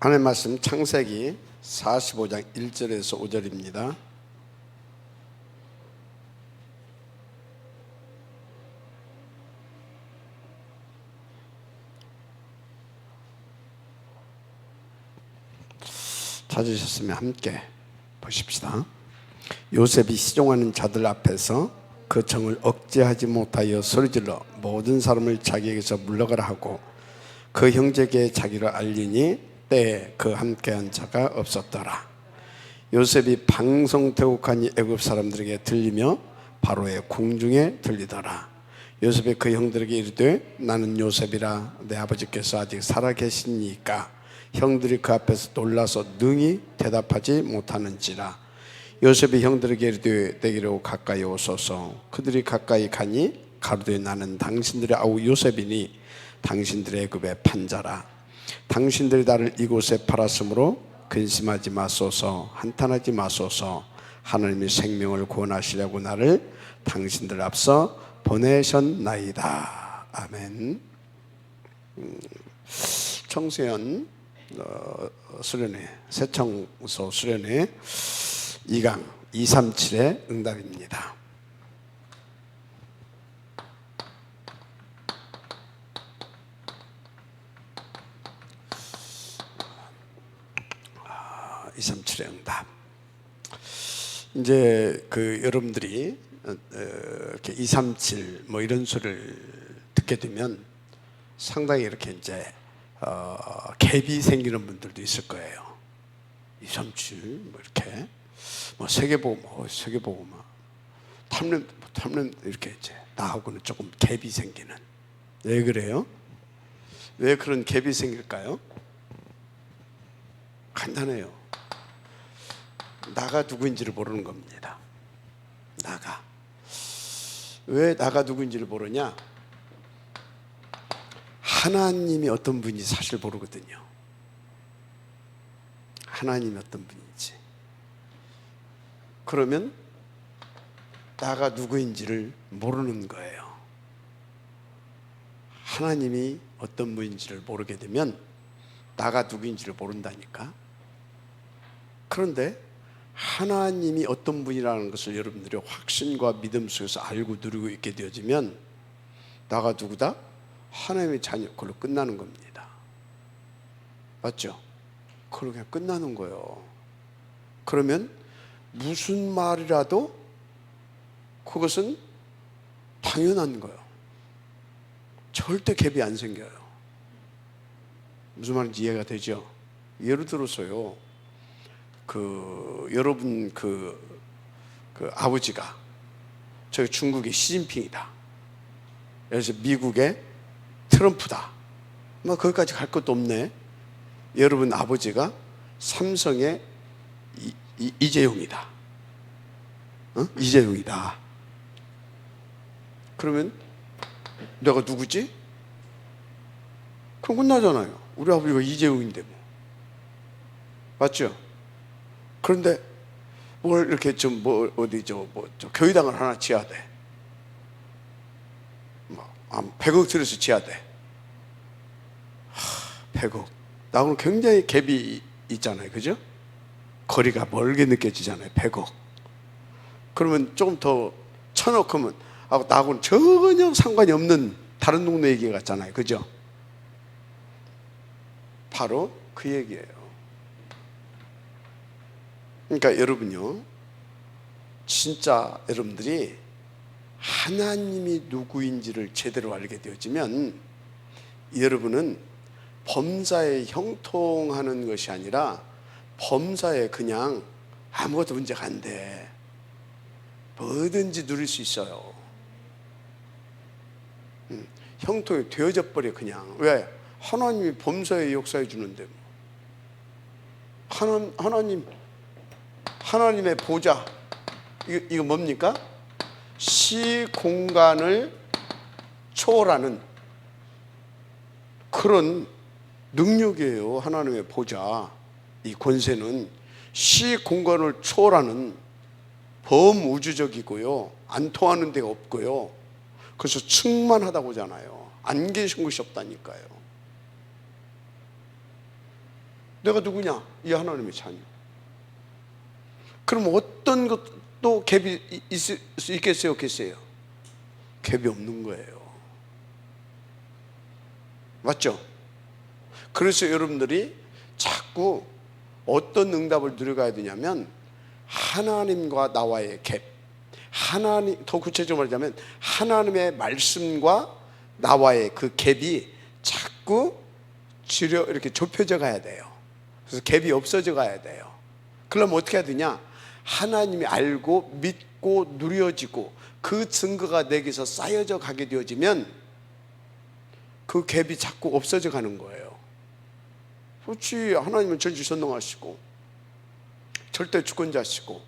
하나님 말씀 창세기 45장 1절에서 5절입니다. 찾으셨으면 함께 보십시다. 요셉이 시종하는 자들 앞에서 그 정을 억제하지 못하여 소리질러 모든 사람을 자기에게서 물러가라 하고 그 형제에게 자기를 알리니 때에 그 함께한 자가 없었더라. 요셉이 방송태국하니 애굽 사람들에게 들리며 바로의 궁중에 들리더라. 요셉이 그 형들에게 이르되 나는 요셉이라 내 아버지께서 아직 살아계시니까 형들이 그 앞에서 놀라서 능히 대답하지 못하는지라. 요셉이 형들에게 이르되 내게로 가까이 오소서. 그들이 가까이 가니 가로되 나는 당신들의 아우 요셉이니 당신들의 애굽의 판자라. 당신들이 나를 이곳에 팔았으므로 근심하지 마소서. 한탄하지 마소서. 하나님이 생명을 구원하시려고 나를 당신들 앞서 보내셨나이다. 아멘. 청소년 수련회, 새청소 수련회 2강 237의 응답입니다. 응답. 이제 여러분들이 이렇게 237 뭐 이런 소리를 듣게 되면 상당히 이렇게 이제 갭이 생기는 분들도 있을 거예요. 237 뭐 이렇게 뭐 세계보고 막 탐냄 이렇게 이제 나하고는 조금 갭이 생기는. 왜 그래요? 왜 그런 갭이 생길까요? 간단해요. 나가 누구인지를 모르는 겁니다. 왜 나가 누구인지를 모르냐? 하나님이 어떤 분인지 사실 모르거든요. 하나님이 어떤 분인지. 그러면 나가 누구인지를 모르는 거예요. 하나님이 어떤 분인지를 모르게 되면 나가 누구인지를 모른다니까. 그런데 하나님이 어떤 분이라는 것을 여러분들이 확신과 믿음 속에서 알고 누리고 있게 되어지면 나가 누구다? 하나님의 자녀, 그걸로 끝나는 겁니다. 맞죠? 그걸로 그냥 끝나는 거예요. 그러면 무슨 말이라도 그것은 당연한 거예요. 절대 갭이 안 생겨요. 무슨 말인지 이해가 되죠? 예를 들어서요, 여러분 아버지가 저기 중국의 시진핑이다. 그래서 미국의 트럼프다. 뭐 거기까지 갈 것도 없네. 여러분 아버지가 삼성의 이재용이다. 이재용이다. 그러면 내가 누구지? 그럼 끝나잖아요. 우리 아버지가 이재용인데 뭐. 맞죠? 그런데 뭘 이렇게 교회당을 하나 지어야 돼. 100억 들여서 지어야 돼. 100억. 나하고는 굉장히 갭이 있잖아요. 그죠? 거리가 멀게 느껴지잖아요. 100억. 그러면 조금 더 1000억 하면 나하고는 전혀 상관이 없는 다른 동네 얘기 같잖아요. 그죠? 바로 그 얘기예요. 그러니까 여러분요, 진짜 여러분들이 하나님이 누구인지를 제대로 알게 되어지면 여러분은 범사에 형통하는 것이 아니라 범사에 그냥 아무것도 문제가 안 돼. 뭐든지 누릴 수 있어요. 형통이 되어져 버려 그냥. 왜? 하나님이 범사에 역사해 주는데 하나님의 보좌, 이거 뭡니까? 시공간을 초월하는 그런 능력이에요. 하나님의 보좌, 이 권세는 시공간을 초월하는 범우주적이고요, 안 통하는 데가 없고요, 그래서 충만하다고 하잖아요. 안 계신 곳이 없다니까요. 내가 누구냐? 이 하나님의 자녀. 그럼 어떤 것도 갭이 있을 수 있겠어요? 없겠어요? 갭이 없는 거예요. 맞죠? 그래서 여러분들이 자꾸 어떤 응답을 누려가야 되냐면 하나님과 나와의 갭, 하나님, 더 구체적으로 말하자면 하나님의 말씀과 나와의 그 갭이 자꾸 이렇게 좁혀져 가야 돼요. 그래서 갭이 없어져 가야 돼요. 그러면 어떻게 해야 되냐? 하나님이 알고 믿고 누려지고 그 증거가 내게서 쌓여져 가게 되어지면 그 갭이 자꾸 없어져 가는 거예요. 그렇지, 하나님은 전지전능하시고 절대 주권자시고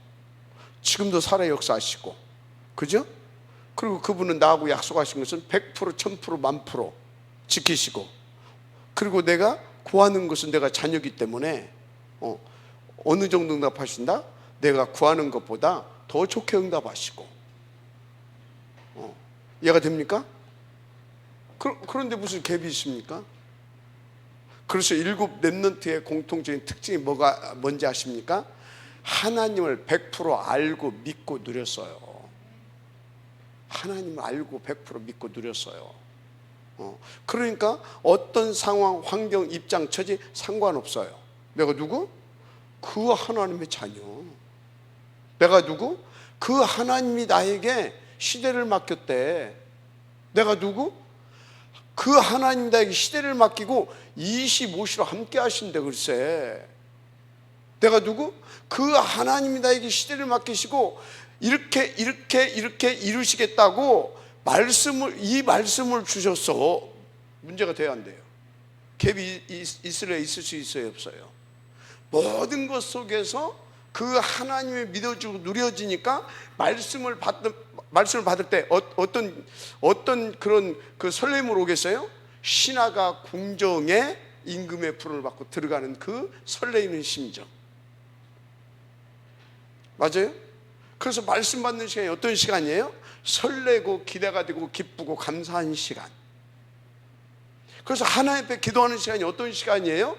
지금도 살아 역사하시고, 그죠? 그리고 그분은 나하고 약속하신 것은 100%, 1000%, 10,000% 지키시고, 그리고 내가 구하는 것은 내가 자녀이기 때문에 어느 정도 응답하신다? 내가 구하는 것보다 더 좋게 응답하시고. 이해가 됩니까? 그런데 무슨 갭이 있습니까? 그래서 7 렘넌트의 공통적인 특징이 뭔지 아십니까? 하나님을 100% 알고 믿고 누렸어요. 하나님을 알고 100% 믿고 누렸어요. 그러니까 어떤 상황, 환경, 입장, 처지 상관없어요. 내가 누구? 그 하나님의 자녀. 내가 누구? 그 하나님이 나에게 시대를 맡겼대. 내가 누구? 그 하나님 나에게 시대를 맡기고 25시로 함께 하신대. 글쎄, 내가 누구? 그 하나님이 나에게 시대를 맡기시고 이렇게 이루시겠다고 이 말씀을 주셨어. 문제가 돼야 안 돼요. 갭이 있을 수 있어요, 없어요? 모든 것 속에서 그 하나님의 믿어지고 누려지니까 말씀을 받을 때 어떤 그런 그 설렘을 오겠어요? 신하가 궁정에 임금의 불을 받고 들어가는 그 설레이는 심정. 맞아요? 그래서 말씀 받는 시간이 어떤 시간이에요? 설레고 기대가 되고 기쁘고 감사한 시간. 그래서 하나님 앞에 기도하는 시간이 어떤 시간이에요?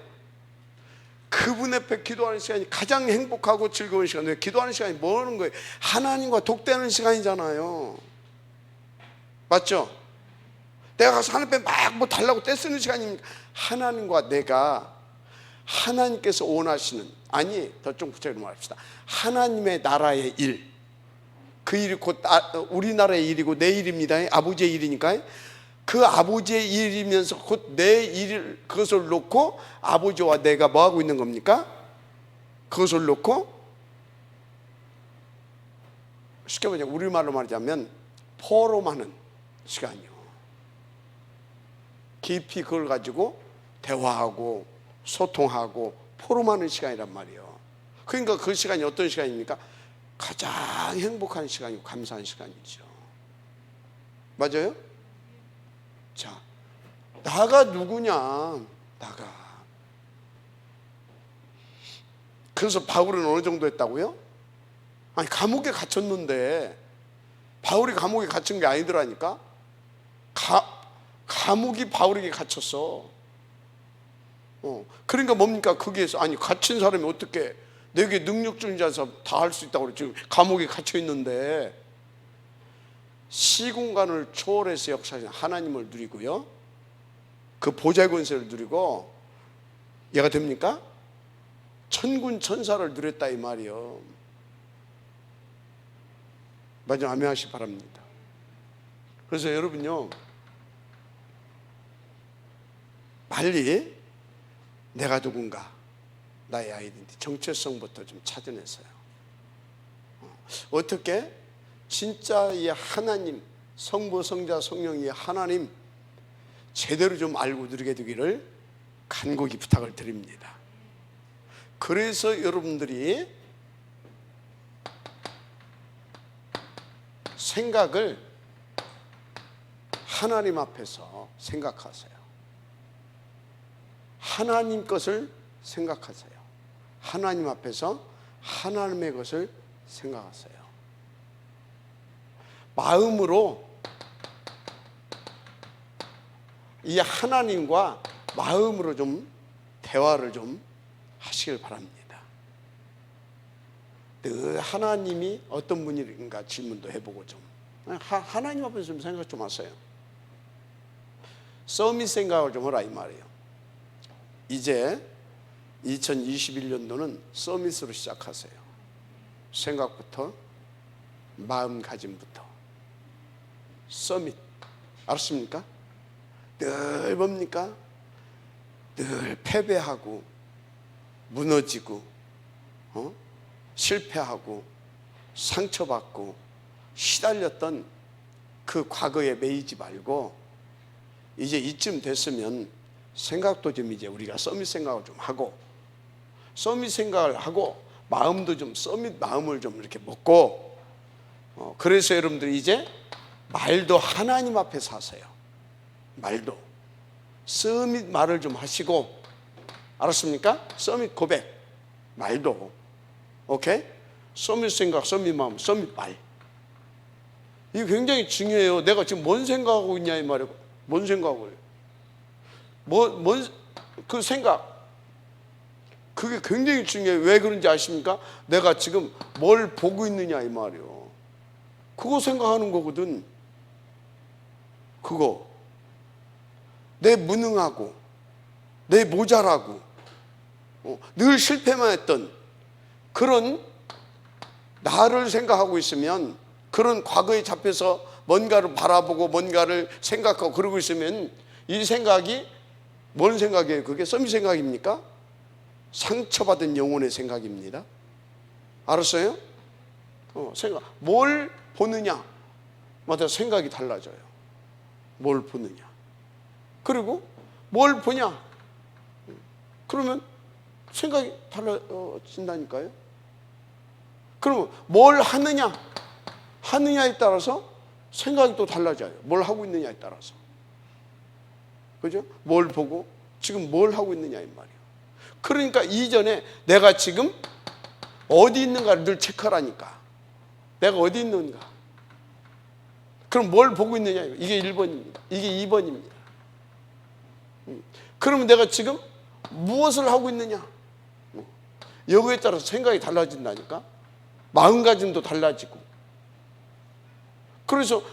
그분 앞에 기도하는 시간이 가장 행복하고 즐거운 시간이에요. 기도하는 시간이 뭐하는 거예요? 하나님과 독대하는 시간이잖아요. 맞죠? 내가 가서 하나님 앞에 막 뭐 달라고 떼쓰는 시간입니까? 하나님과 내가, 하나님께서 원하시는, 아니 더 좀 구체적으로 말합시다. 하나님의 나라의 일, 그 일이 곧 우리나라의 일이고 내 일입니다. 아버지의 일이니까. 그 아버지의 일이면서 곧 내 일, 그것을 놓고 아버지와 내가 뭐 하고 있는 겁니까? 그것을 놓고 쉽게 말하면 우리말로 말하자면 포럼하는 시간이요. 깊이 그걸 가지고 대화하고 소통하고 포럼하는 시간이란 말이에요. 그러니까 그 시간이 어떤 시간입니까? 가장 행복한 시간이고 감사한 시간이죠. 맞아요? 자, 나가 누구냐? 나가. 그래서 바울은 어느 정도 했다고요? 아니, 감옥에 갇혔는데 바울이 감옥에 갇힌 게 아니더라니까. 감옥이 바울에게 갇혔어. 그러니까 뭡니까? 거기에서 아니, 갇힌 사람이 어떻게 내게 능력 주는 자에서 다 할 수 있다고 그래. 지금 감옥에 갇혀 있는데 시공간을 초월해서 역사하신 하나님을 누리고요, 그 보좌의 권세를 누리고, 이해가 됩니까? 천군 천사를 누렸다 이 말이요. 맞아, 아멘하시기 바랍니다. 그래서 여러분요, 빨리 내가 누군가, 나의 아이덴티티, 정체성부터 좀 찾아내세요. 어떻게? 진짜 이 하나님, 성부, 성자, 성령이 하나님 제대로 좀 알고 누리게 되기를 간곡히 부탁을 드립니다. 그래서 여러분들이 생각을 하나님 앞에서 생각하세요. 하나님 것을 생각하세요. 하나님 앞에서 하나님의 것을 생각하세요. 마음으로 이 하나님과 마음으로 좀 대화를 좀 하시길 바랍니다. 늘 하나님이 어떤 분인가 질문도 해보고 좀 하나님 앞에서 좀 생각 좀 하세요. 서밋 생각을 좀 하라 이 말이에요. 이제 2021년도는 서밋으로 시작하세요. 생각부터 마음가짐부터 서밋. 알았습니까? 늘 뭡니까? 늘 패배하고 무너지고 실패하고 상처받고 시달렸던 그 과거에 매이지 말고 이제 이쯤 됐으면 생각도 좀 이제 우리가 서밋 생각을 좀 하고 서밋 생각을 하고 마음도 좀 서밋 마음을 좀 이렇게 먹고 그래서 여러분들이 이제 말도 하나님 앞에서 하세요. 말도 서밋 말을 좀 하시고 알았습니까? 서밋 고백 말도 오케이? 서밋 생각, 서밋 마음, 서밋 말 이게 굉장히 중요해요. 내가 지금 뭔 생각하고 있냐 이 말이에요. 뭔 생각을 그 생각 그게 굉장히 중요해요. 왜 그런지 아십니까? 내가 지금 뭘 보고 있느냐 이 말이에요. 그거 생각하는 거거든. 그거 내 무능하고 내 모자라고 늘 실패만 했던 그런 나를 생각하고 있으면 그런 과거에 잡혀서 뭔가를 바라보고 뭔가를 생각하고 그러고 있으면 이 생각이 뭔 생각이에요? 그게 서밋 생각입니까? 상처받은 영혼의 생각입니다. 알았어요? 생각 뭘 보느냐 마다 생각이 달라져요. 뭘 보느냐 그리고 뭘 보냐 그러면 생각이 달라진다니까요. 그러면 뭘 하느냐에 따라서 생각이 또 달라져요. 뭘 하고 있느냐에 따라서. 그죠? 뭘 보고 지금 뭘 하고 있느냐 이 말이에요. 그러니까 이전에 내가 지금 어디 있는가를 늘 체크하라니까. 내가 어디 있는가. 그럼 뭘 보고 있느냐 이게 1번입니다. 이게 2번입니다. 그러면 내가 지금 무엇을 하고 있느냐 여기에 따라서 생각이 달라진다니까. 마음가짐도 달라지고. 그래서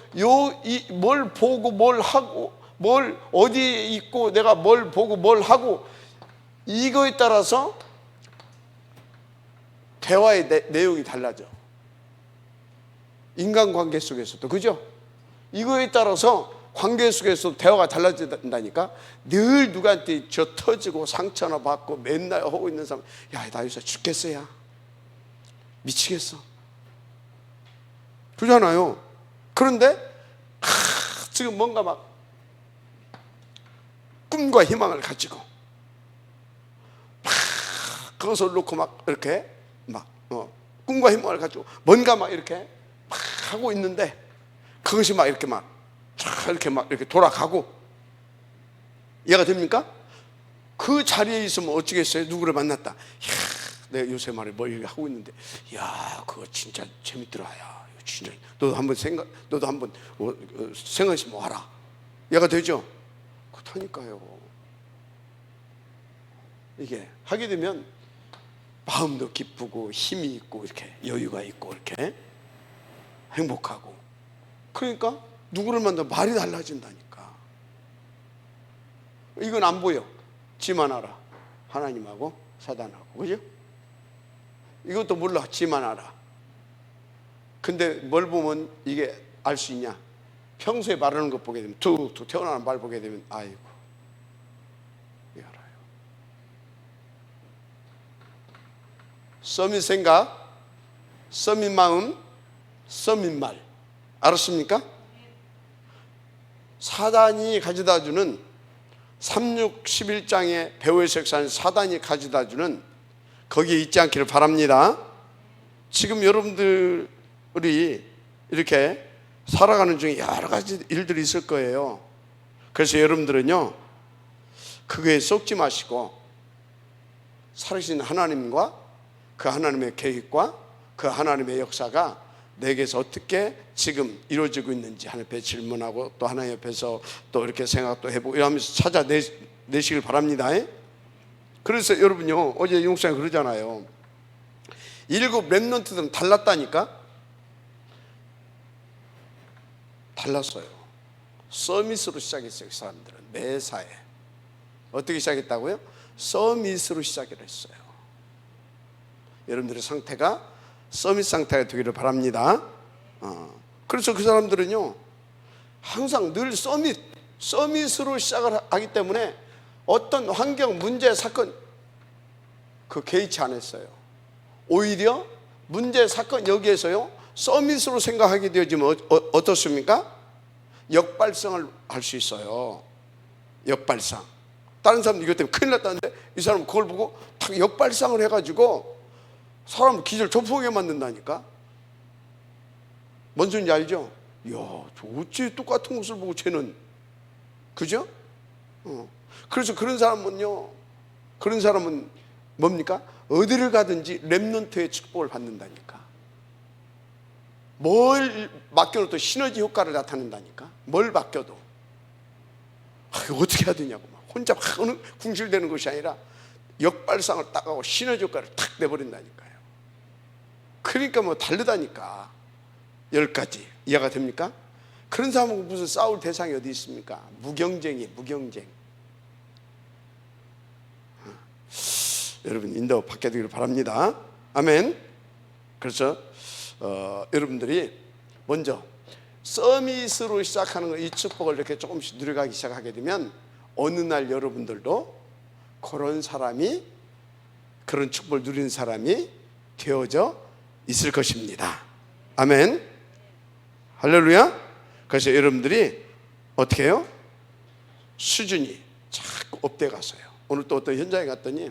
뭘 보고 뭘 하고 뭘 어디에 있고 내가 뭘 보고 뭘 하고 이거에 따라서 대화의 내용이 달라져. 인간관계 속에서도 그죠? 이거에 따라서 관계 속에서 대화가 달라진다니까. 늘 누구한테 저 터지고 상처나 받고 맨날 하고 있는 사람 야 나 요새 죽겠어야 미치겠어 그러잖아요. 그런데 지금 뭔가 막 꿈과 희망을 가지고 막 그것을 놓고 막 이렇게 막 꿈과 희망을 가지고 뭔가 막 이렇게 막 하고 있는데 그것이 막 이렇게 이렇게 돌아가고 이해가 됩니까? 그 자리에 있으면 어쩌겠어요? 누구를 만났다. 내가 요새 말에 뭐 이렇게 하고 있는데 야 그거 진짜 재밌더라. 야 진짜 너도 한번 생각해서 뭐 하라. 이해가 되죠? 그렇다니까요. 이게 하게 되면 마음도 기쁘고 힘이 있고 이렇게 여유가 있고 이렇게 행복하고 그러니까 누구를 만나도 말이 달라진다니까. 이건 안 보여. 지만 알아. 하나님하고 사단하고 그죠? 이것도 몰라. 지만 알아. 근데 뭘 보면 이게 알 수 있냐? 평소에 말하는 것 보게 되면 툭툭 태어나는 말 보게 되면 아이고 이 알아요. 서밋 생각, 서밋 마음, 서밋 말. 알았습니까? 사단이 가져다주는 36, 11장의 배후의 색상 사단이 가져다주는 거기에 있지 않기를 바랍니다. 지금 여러분들이 이렇게 살아가는 중에 여러 가지 일들이 있을 거예요. 그래서 여러분들은요 그거에 썩지 마시고 살아계신 하나님과 그 하나님의 계획과 그 하나님의 역사가 내게서 어떻게 지금 이루어지고 있는지 하나님 앞에 질문하고 또 하나님 옆에서 또 이렇게 생각도 해보고 이러면서 찾아내시길 바랍니다. 그래서 여러분요, 어제 용수장이 그러잖아요. 7 렘넌트들은 달랐다니까. 달랐어요. 서밋으로 시작했어요. 그 사람들은 매사에. 어떻게 시작했다고요? 서밋으로 시작을 했어요. 여러분들의 상태가 서밋 상태가 되기를 바랍니다. 그래서 그 사람들은요, 항상 늘 서밋으로 시작을 하기 때문에 어떤 환경, 문제, 사건 그 개의치 않았어요. 오히려 문제, 사건 여기에서요, 서밋으로 생각하게 되어지면 어떻습니까? 역발상을 할 수 있어요. 역발상. 다른 사람들 이것 때문에 큰일 났다는데 이 사람은 그걸 보고 탁 역발상을 해가지고 사람을 기절 조폭하게 만든다니까. 뭔 소리인지 알죠? 이야, 저 어찌 똑같은 것을 보고 쟤는, 그죠? 그래서 그런 사람은 뭡니까? 어디를 가든지 렘넌트의 축복을 받는다니까. 뭘 맡겨도 시너지 효과를 나타낸다니까. 뭘 맡겨도. 이거 어떻게 해야 되냐고 막 혼자 막 궁실대는 것이 아니라 역발상을 딱 하고 시너지 효과를 탁 내버린다니까요. 그러니까 뭐 다르다니까. 10가지 이해가 됩니까? 그런 사람하고 무슨 싸울 대상이 어디 있습니까? 무경쟁이에요. 무경쟁. 여러분 인도 받게 되기를 바랍니다. 아멘. 그래서 여러분들이 먼저 서밋으로 시작하는 이 축복을 이렇게 조금씩 누려가기 시작하게 되면 어느 날 여러분들도 그런 사람이, 그런 축복을 누리는 사람이 되어져 있을 것입니다. 아멘. 할렐루야. 그래서 여러분들이 어떻게 해요? 수준이 자꾸 업돼 갔어요. 오늘 또 어떤 현장에 갔더니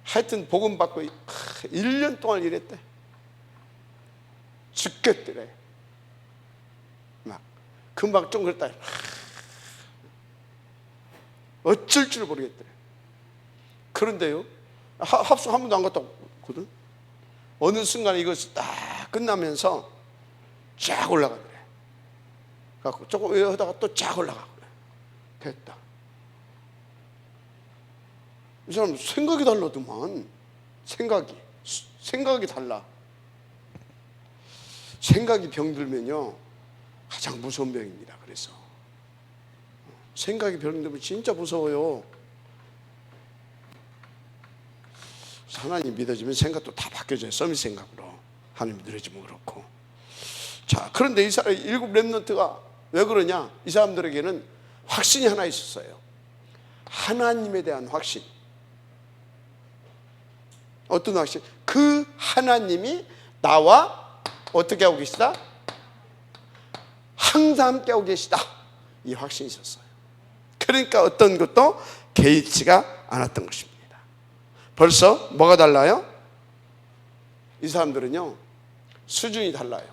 하여튼 복음 받고 1년 동안 일했대. 죽겠더래. 막 금방 좀 그랬다. 어쩔 줄 모르겠더래. 그런데요, 합숙 한 번도 안 갔다 왔거든. 어느 순간 이것이 딱 끝나면서 쫙 올라가더래. 갖고 조금 하다가 또 쫙 올라가고 그래. 됐다. 이 사람 생각이 달라더만. 생각이 달라. 생각이 병들면요 가장 무서운 병입니다. 그래서 생각이 병들면 진짜 무서워요. 하나님 믿어지면 생각도 다 바뀌어져요. 서밋 생각으로. 하나님 믿어지면 그렇고. 자, 그런데 이 사람 7 렘넌트가 왜 그러냐? 이 사람들에게는 확신이 하나 있었어요. 하나님에 대한 확신. 어떤 확신? 그 하나님이 나와 어떻게 하고 계시다? 항상 함께 하고 계시다. 이 확신이 있었어요. 그러니까 어떤 것도 개의치가 않았던 것입니다. 벌써 뭐가 달라요? 이 사람들은요 수준이 달라요.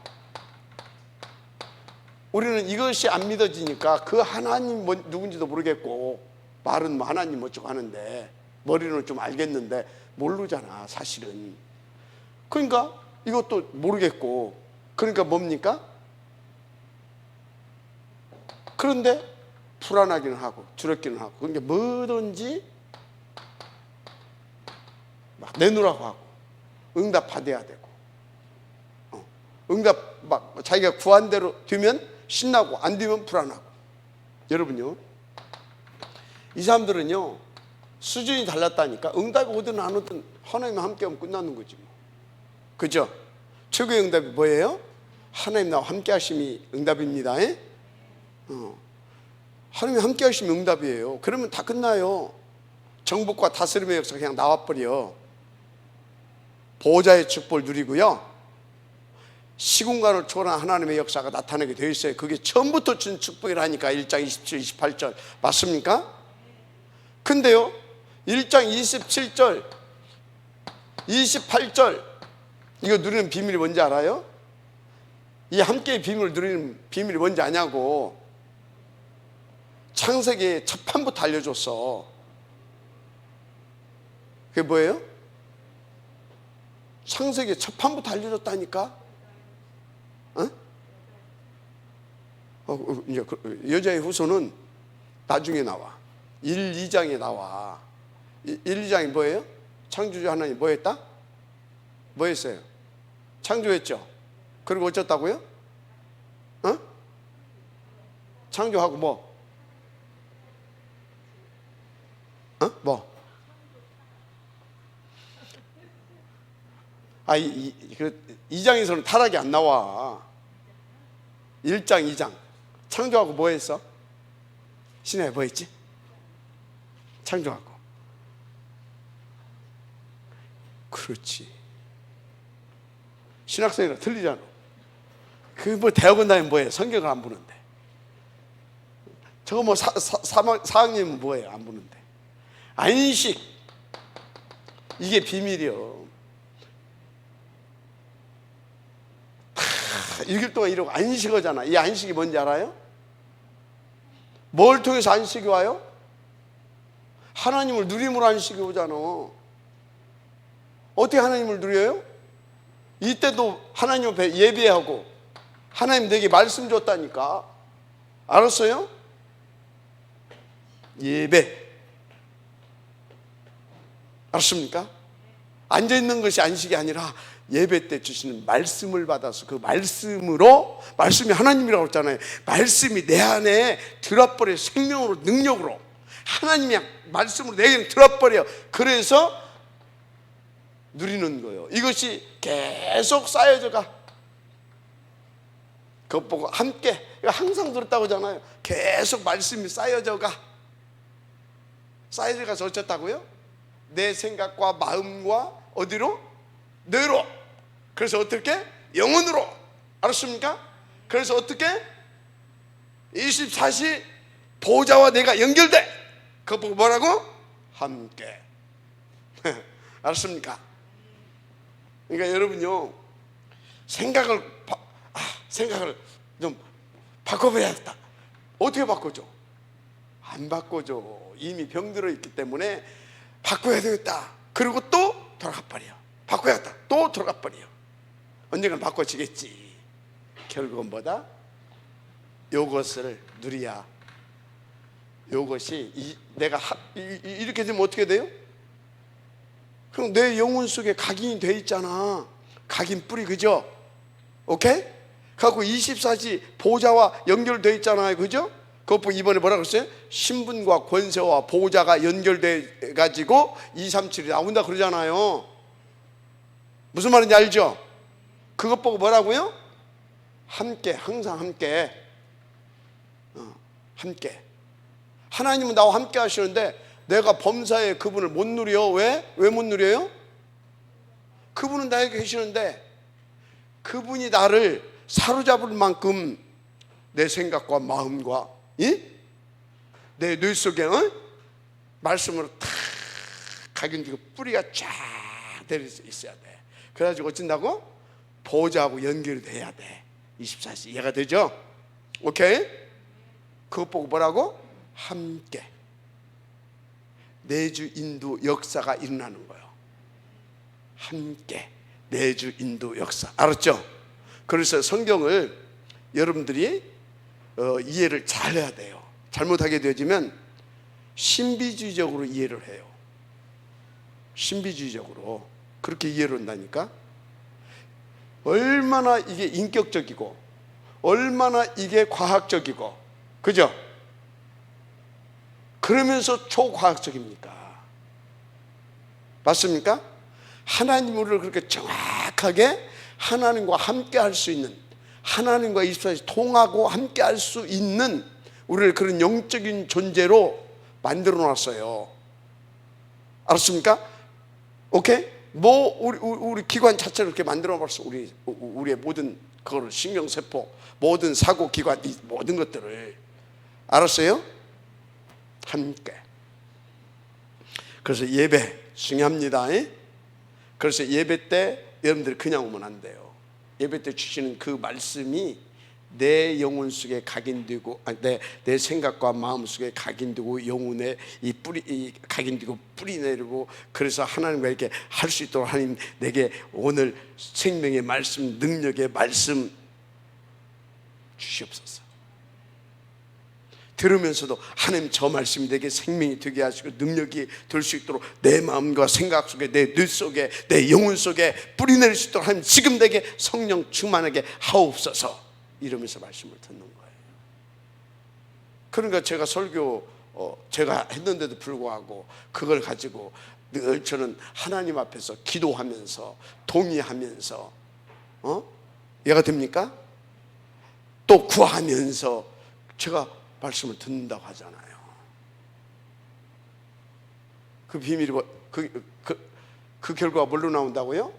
우리는 이것이 안 믿어지니까 그 하나님 누군지도 모르겠고, 말은 뭐 하나님 어쩌고 하는데 머리로는 좀 알겠는데 모르잖아 사실은. 그러니까 이것도 모르겠고, 그러니까 뭡니까? 그런데 불안하기는 하고 두렵기는 하고, 그러니까 뭐든지 막 내놓으라고 하고 응답 받아야 되고, 응답 막 자기가 구한 대로 되면 신나고 안 되면 불안하고. 여러분요, 이 사람들은요 수준이 달랐다니까. 응답이 오든 안 오든 하나님과 함께하면 끝나는 거지 뭐. 그죠? 최고의 응답이 뭐예요? 하나님 나와 함께 하심이 응답입니다. 하나님 함께 하시면 응답이에요. 그러면 다 끝나요. 정복과 다스림의 역사가 그냥 나와버려. 보호자의 축복을 누리고요, 시공간을 초월한 하나님의 역사가 나타나게 되어 있어요. 그게 처음부터 준 축복이라니까. 1장 27, 28절 맞습니까? 근데요 1장 27절 28절 이거 누리는 비밀이 뭔지 알아요? 이 함께의 비밀을 누리는 비밀이 뭔지 아냐고. 창세기 첫 판부터 알려줬어. 그게 뭐예요? 창세기 첫 판부터 알려줬다니까. 이제 여자의 후손은 나중에 나와. 1, 2장에 나와. 1, 2장이 뭐예요? 창조주 하나님 뭐 했다? 뭐 했어요? 창조했죠. 그리고 어쩌다고요? 어? 창조하고 뭐? 어? 뭐? 아, 이 2장에서는 타락이 안 나와. 1장, 2장. 창조하고 뭐 했어? 신혜야 뭐 했지? 창조하고. 그렇지. 신학생이랑 틀리잖아. 그 뭐 대학원 다니면 뭐해? 성경을 안 보는데. 저거 뭐 4학년이면 뭐예요? 안 보는데. 안식. 이게 비밀이요. 일주일 동안 이러고 안식하잖아. 이 안식이 뭔지 알아요? 뭘 통해서 안식이 와요? 하나님을 누림으로 안식이 오잖아. 어떻게 하나님을 누려요? 이때도 하나님 앞에 예배하고 하나님 내게 말씀 줬다니까. 알았어요? 예배. 알았습니까? 앉아있는 것이 안식이 아니라 예배 때 주시는 말씀을 받아서 그 말씀으로, 말씀이 하나님이라고 했잖아요. 말씀이 내 안에 들어버려. 생명으로, 능력으로. 하나님이 말씀으로 내게 들어버려. 그래서 누리는 거예요. 이것이 계속 쌓여져 가. 그것 보고 함께, 항상 들었다고 하잖아요. 계속 말씀이 쌓여져 가. 쌓여져 가서 어쩌다고요? 내 생각과 마음과 어디로? 뇌로. 그래서 어떻게? 영혼으로. 알았습니까? 그래서 어떻게? 24시 보좌와 내가 연결돼. 그거 보고 뭐라고? 함께. 알았습니까? 그러니까 여러분요, 생각을 좀 바꿔봐야겠다. 어떻게 바꿔줘? 안 바꿔줘. 이미 병들어 있기 때문에 바꿔야 되겠다. 그리고 또 돌아가 버려. 바꿔야겠다. 또 돌아가 버려. 언젠간 바꿔지겠지. 결국은 뭐다? 요것을 누려야. 요것이 내가 이렇게 되면 어떻게 돼요? 그럼 내 영혼 속에 각인이 돼 있잖아. 각인 뿌리, 그죠? 오케이? 그래갖고 24시 보좌와 연결돼 있잖아요. 그죠? 그것 이번에 뭐라 그랬어요? 신분과 권세와 보좌가 연결돼 가지고 237이 나온다 그러잖아요. 무슨 말인지 알죠? 그것 보고 뭐라고요? 함께, 항상 함께. 함께. 하나님은 나와 함께 하시는데 내가 범사에 그분을 못 누려. 왜? 왜 못 누려요? 그분은 나에게 계시는데 그분이 나를 사로잡을 만큼 내 생각과 마음과 내 뇌 속에 말씀으로 탁 각인되고 뿌리가 쫙 내려 있어야 돼. 그래가지고 어쩐다고? 보좌하고 연결이 돼야 돼. 24시 이해가 되죠? 오케이? 그것 보고 뭐라고? 함께. 내주 인도 역사가 일어나는 거예요. 함께 내주 인도 역사. 알았죠? 그래서 성경을 여러분들이 이해를 잘해야 돼요. 잘못하게 되어지면 신비주의적으로 이해를 해요. 신비주의적으로 그렇게 이해를 한다니까. 얼마나 이게 인격적이고 얼마나 이게 과학적이고, 그죠? 그러면서 초과학적입니까? 맞습니까? 하나님을 그렇게 정확하게 하나님과 함께 할 수 있는, 하나님과 24시간 통하고 함께 할 수 있는 우리를 그런 영적인 존재로 만들어 놨어요. 알았습니까? 오케이? 뭐 우리 기관 자체를 그렇게 만들어 놨어. 우리의 모든 그거를, 신경세포, 모든 사고 기관, 이 모든 것들을. 알았어요? 함께. 그래서 예배 중요합니다. 그래서 예배 때 여러분들 그냥 오면 안 돼요. 예배 때 주시는 그 말씀이 내 영혼 속에 각인되고, 내 생각과 마음 속에 각인되고, 영혼에 이 뿌리 각인되고 뿌리 내리고, 그래서 하나님과 이렇게 할 수 있도록 하나님 내게 오늘 생명의 말씀, 능력의 말씀 주시옵소서. 들으면서도 하나님 저 말씀이 내게 생명이 되게 하시고 능력이 될 수 있도록 내 마음과 생각 속에, 내 뇌 속에, 내 영혼 속에 뿌리내릴 수 있도록 하나님 지금 내게 성령 충만하게 하옵소서, 이러면서 말씀을 듣는 거예요. 그러니까 제가 설교 제가 했는데도 불구하고 그걸 가지고 늘 저는 하나님 앞에서 기도하면서 동의하면서 이해가 됩니까? 또 구하면서 제가 말씀을 듣는다고 하잖아요. 그 비밀이 그 결과가 뭘로 나온다고요?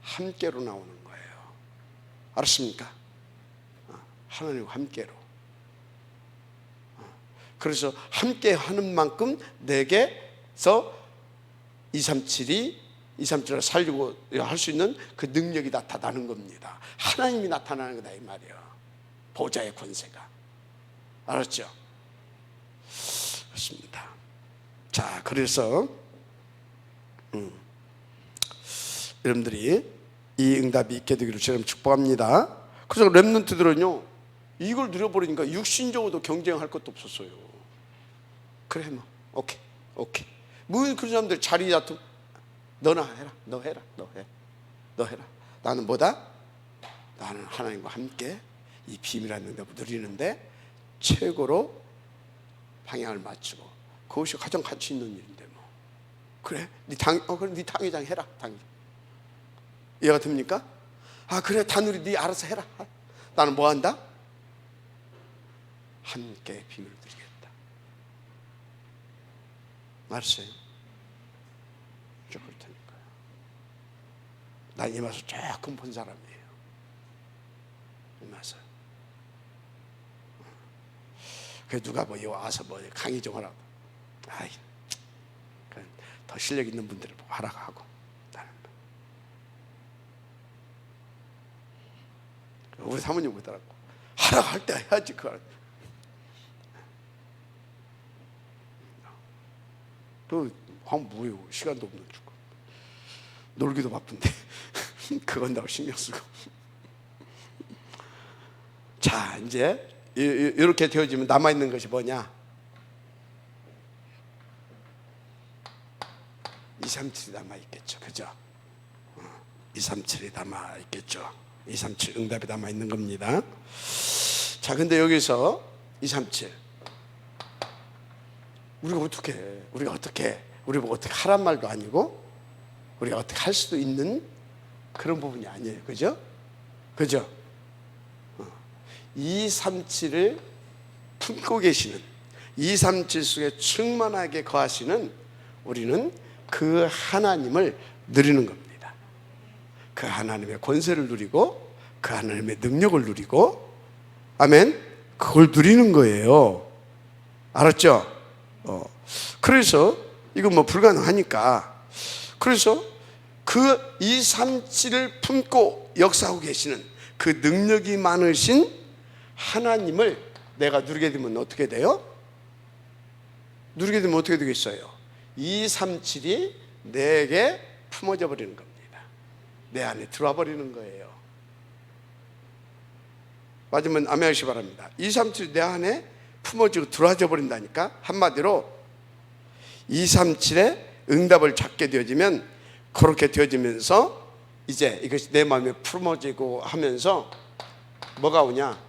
함께로 나오는 거예요. 알았습니까? 하나님과 함께로. 그래서 함께 하는 만큼 내게서 237을 살리고 할 수 있는 그 능력이 나타나는 겁니다. 하나님이 나타나는 거다 이 말이에요. 보좌의 권세가. 알았죠? 그렇습니다. 자, 그래서 여러분들이 이 응답이 있게 되기를 저는 축복합니다. 그래서 렘넌트들은요, 이걸 누려버리니까 육신적으로도 경쟁할 것도 없었어요. 그래, 뭐 오케이. 뭐 그런 사람들 자리 다툼, 너나 해라, 너 해라. 나는 뭐다? 나는 하나님과 함께 이 비밀한 응답을 누리는데 최고로 방향을 맞추고, 그것이 가장 가치 있는 일인데 뭐. 그래, 그럼 네 당회장 해라, 당회장. 이해가 됩니까? 그래, 다누리 네 알아서 해라. 나는 뭐 한다? 함께 비밀을 드리겠다. 알았어요? 저 그럴 테니까요. 난 이마서 조금 본 사람이에요. 이마서. 그 누가 뭐 여기 와서 뭐 강의 좀 하라고. 더 실력 있는 분들을 보고 하라고 하고. 우리 사모님 그러더라고. 하라고 할 때 해야지 그걸. 또 뭐예요? 시간도 없는 주고 놀기도 바쁜데 그건 다 신경 쓰고. 자, 이제 이렇게 되어지면 남아있는 것이 뭐냐? 237이 남아있겠죠. 그죠? 237이 남아있겠죠. 237 응답이 남아있는 겁니다. 자, 근데 여기서 237 우리가 어떻게 하란 말도 아니고 우리가 어떻게 할 수도 있는 그런 부분이 아니에요. 그죠? 237을 품고 계시는, 237 속에 충만하게 거하시는 우리는 그 하나님을 누리는 겁니다. 그 하나님의 권세를 누리고 그 하나님의 능력을 누리고, 아멘, 그걸 누리는 거예요. 알았죠? 그래서 이건 뭐 불가능하니까, 그래서 그 237을 품고 역사하고 계시는 그 능력이 많으신 하나님을 내가 누리게 되면 어떻게 돼요? 누리게 되면 어떻게 되겠어요? 237이 내게 품어져 버리는 겁니다. 내 안에 들어와 버리는 거예요. 맞으면 아멘 하시기 바랍니다. 237이 내 안에 품어지고 들어와져 버린다니까. 한마디로 237의 응답을 찾게 되어지면, 그렇게 되어지면서 이제 이것이 내 마음에 품어지고 하면서 뭐가 오냐?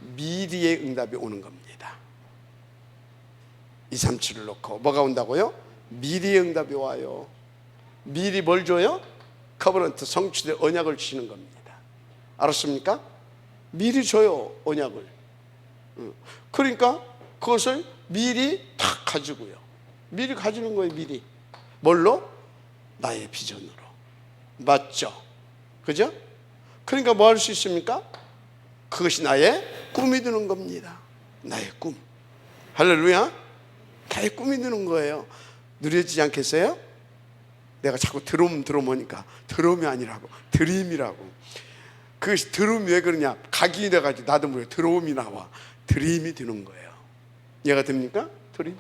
미리의 응답이 오는 겁니다. 237을 놓고 뭐가 온다고요? 미리의 응답이 와요. 미리 뭘 줘요? 커버넌트, 성취될 언약을 주시는 겁니다. 알았습니까? 미리 줘요, 언약을. 그러니까 그것을 미리 탁 가지고요. 미리 가지는 거예요. 미리. 뭘로? 나의 비전으로. 맞죠? 그죠? 그러니까 뭐 할 수 있습니까? 그것이 나의 꿈이 되는 겁니다. 나의 꿈. 할렐루야. 나의 꿈이 되는 거예요. 누려지지 않겠어요? 내가 자꾸 들어오니까 들어옴이 아니라고, 드림이라고. 그것이 들어옴이 왜 그러냐? 각인이 돼가지고 나도 모르게 들어옴이 나와. 드림이 되는 거예요. 이해가 됩니까? 드림.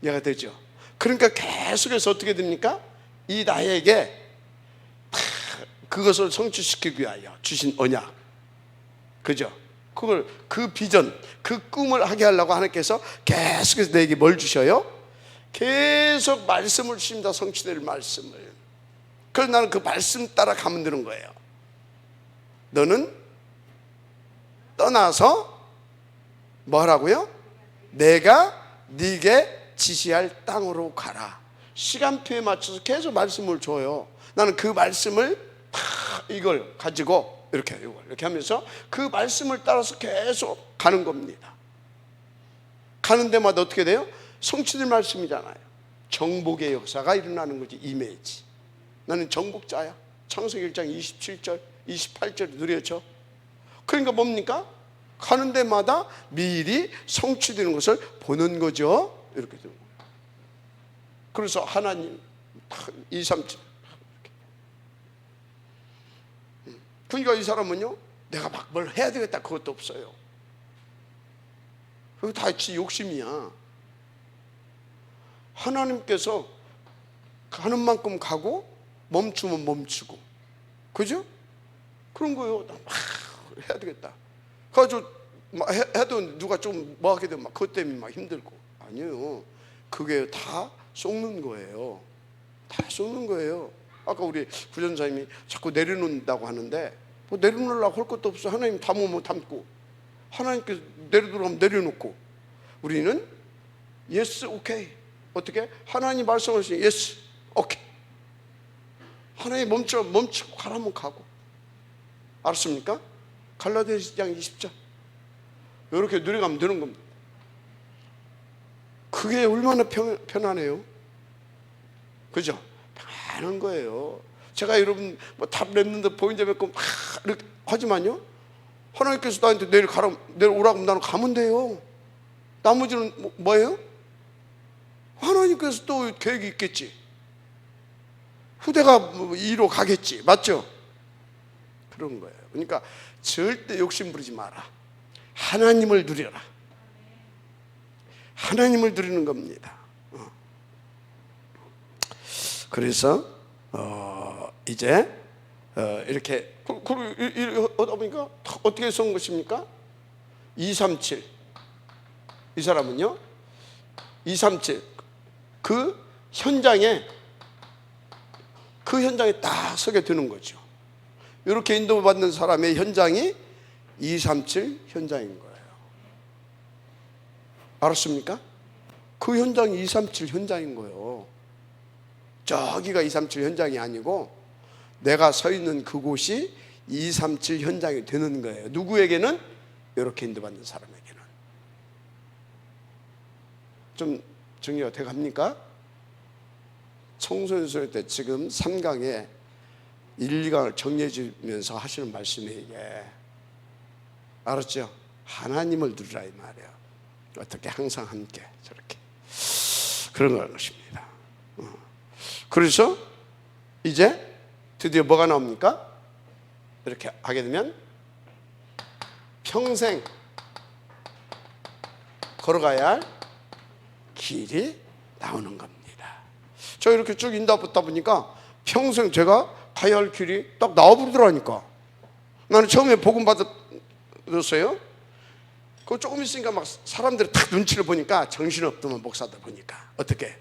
이해가 되죠? 그러니까 계속해서 어떻게 됩니까? 이 나에게 그것을 성취시키기 위하여 주신 언약, 그죠? 그걸, 그 비전, 그 꿈을 하게 하려고 하나님께서 계속해서 내게 뭘 주셔요? 계속 말씀을 주십니다. 성취될 말씀을. 그래서 나는 그 말씀 따라 가면 되는 거예요. 너는 떠나서 뭐 하라고요? 내가 네게 지시할 땅으로 가라. 시간표에 맞춰서 계속 말씀을 줘요. 나는 그 말씀을 다 이걸 가지고 이렇게 하면서 그 말씀을 따라서 계속 가는 겁니다. 가는 데마다 어떻게 돼요? 성취될 말씀이잖아요. 정복의 역사가 일어나는 거지. 이미지. 나는 정복자야. 창세기 1장 27절 28절 누렸죠. 그러니까 뭡니까? 가는 데마다 미리 성취되는 것을 보는 거죠. 이렇게 되는 거예요. 그래서 하나님 2, 3, 7 그러니까 이 사람은요, 내가 막 뭘 해야 되겠다 그것도 없어요. 그거 다 지 욕심이야. 하나님께서 가는 만큼 가고 멈추면 멈추고, 그죠? 그런 거예요. 나 막 해야 되겠다. 그래가지고 막 해도 누가 좀 뭐 하게 되면 막 그것 때문에 막 힘들고. 아니에요. 그게 다 속는 거예요. 다 속는 거예요. 아까 우리 부전사님이 자꾸 내려놓는다고 하는데, 뭐 내려놓으려고 할 것도 없어. 하나님 담으면 담고, 하나님께서 내려놓으면 내려놓고, 우리는 yes, okay. 어떻게? 하나님 말씀하시니 yes, okay. 하나님 멈추고 가라면 가고. 알았습니까? 갈라디아서 2장 20절 이렇게 누려가면 되는 겁니다. 그게 얼마나 편안해요. 그죠? 편안한 거예요. 제가 여러분 뭐 답 냈는데 보인다 맺고 막 이렇게 하지만요, 하나님께서 나한테 내려오라고 하면 나는 가면 돼요. 나머지는 뭐예요? 하나님께서 또 계획이 있겠지. 후대가 이로 가겠지. 맞죠? 그런 거예요. 그러니까 절대 욕심 부리지 마라. 하나님을 누려라. 하나님을 누리는 겁니다. 그래서 이제 이렇게 하다 보니까 어떻게 쏜 것입니까? 237. 이 사람은요, 237 그 현장에 딱 서게 되는 거죠. 이렇게 인도받는 사람의 현장이 237 현장인 거예요. 알았습니까? 그 현장이 237 현장인 거예요. 저기가 237 현장이 아니고 내가 서 있는 그곳이 237 현장이 되는 거예요. 누구에게는? 이렇게 인도받는 사람에게는. 좀 정리가 돼 갑니까? 청소년소리 때 지금 3강에 1, 2강을 정리해 주면서 하시는 말씀이 이게, 알았죠? 하나님을 누리라 이 말이에요. 어떻게? 항상 함께 저렇게 그런 것입니다. 그래서 이제 드디어 뭐가 나옵니까? 이렇게 하게 되면 평생 걸어가야 할 길이 나오는 겁니다. 저 이렇게 쭉 인도받다 보니까 평생 제가 가야 할 길이 딱 나와버리더라니까. 나는 처음에 복음 받았어요. 그거 조금 있으니까 막 사람들이 딱 눈치를 보니까 정신없더만, 목사들 보니까 어떻게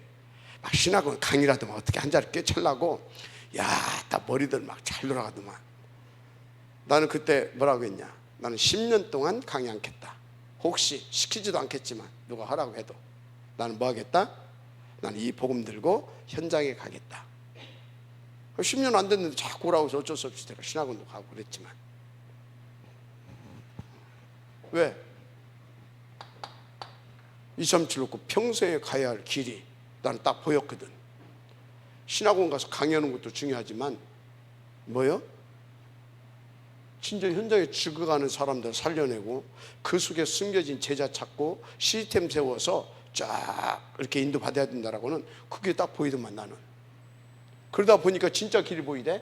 막 신학원 강의라도 막 어떻게 한 자리 꿰찰라고, 야, 딱 머리들 막 잘 돌아가더만. 나는 그때 뭐라고 했냐? 나는 10년 동안 강의 않겠다. 혹시 시키지도 않겠지만 누가 하라고 해도 나는 뭐 하겠다? 나는 이 복음 들고 현장에 가겠다. 10년 안 됐는데 자꾸 오라고 해서 어쩔 수 없이 제가 신학원도 가고 그랬지만, 왜? 237 놓고 평생에 가야 할 길이 나는 딱 보였거든. 신학원 가서 강의하는 것도 중요하지만 뭐요? 진짜 현장에 죽어가는 사람들 살려내고 그 속에 숨겨진 제자 찾고 시스템 세워서 쫙 이렇게 인도받아야 된다라고는 그게 딱 보이더만 나는. 그러다 보니까 진짜 길이 보이대.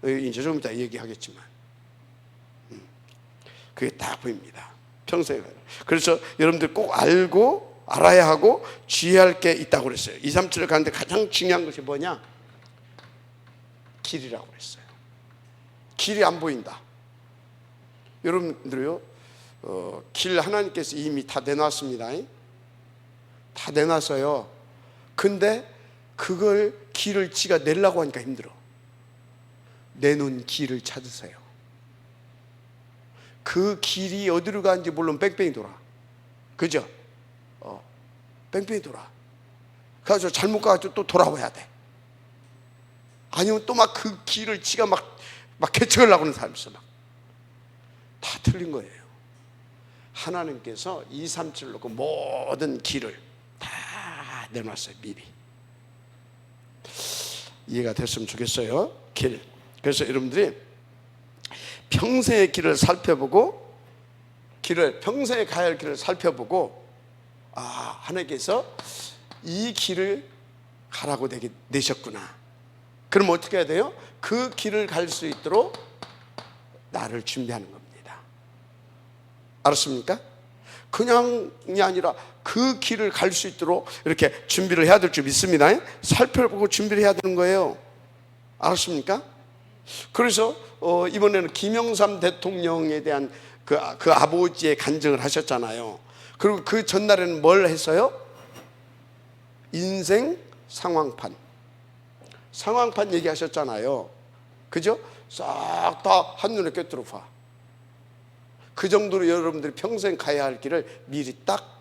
이제 좀 이따 얘기하겠지만 그게 딱 보입니다. 평생에. 그래서 여러분들 꼭 알고 알아야 하고 주의할 게 있다고 그랬어요. 237을 가는데 가장 중요한 것이 뭐냐? 길이라고 그랬어요. 길이 안 보인다. 여러분들요, 길 하나님께서 이미 다 내놨습니다. 다 내놨어요. 근데 그걸 길을 지가 내려고 하니까 힘들어. 내놓은 길을 찾으세요. 그 길이 어디로 가는지 물론 뺑뺑이 돌아. 그죠? 뺑뺑이 돌아. 그래서 잘못 가가지고 또 돌아와야 돼. 아니면 또 막 그 길을 지가 막 개척하려고 하는 사람이 있어. 다 틀린 거예요. 하나님께서 2, 3, 7로 그 모든 길을 다 내놨어요. 미리. 이해가 됐으면 좋겠어요. 길. 그래서 여러분들이 평생의 길을 살펴보고, 평생에 가야 할 길을 살펴보고, 하나님께서 이 길을 가라고 내셨구나. 그럼 어떻게 해야 돼요? 그 길을 갈 수 있도록 나를 준비하는 겁니다. 알았습니까? 그냥이 아니라 그 길을 갈 수 있도록 이렇게 준비를 해야 될 줄 믿습니다. 살펴보고 준비를 해야 되는 거예요. 알았습니까? 그래서 이번에는 김영삼 대통령에 대한 그 아버지의 간증을 하셨잖아요. 그리고 그 전날에는 뭘 했어요? 인생 상황판 얘기하셨잖아요. 그죠? 싹 다 한눈에 꿰뚫어 봐. 그 정도로 여러분들이 평생 가야 할 길을 미리 딱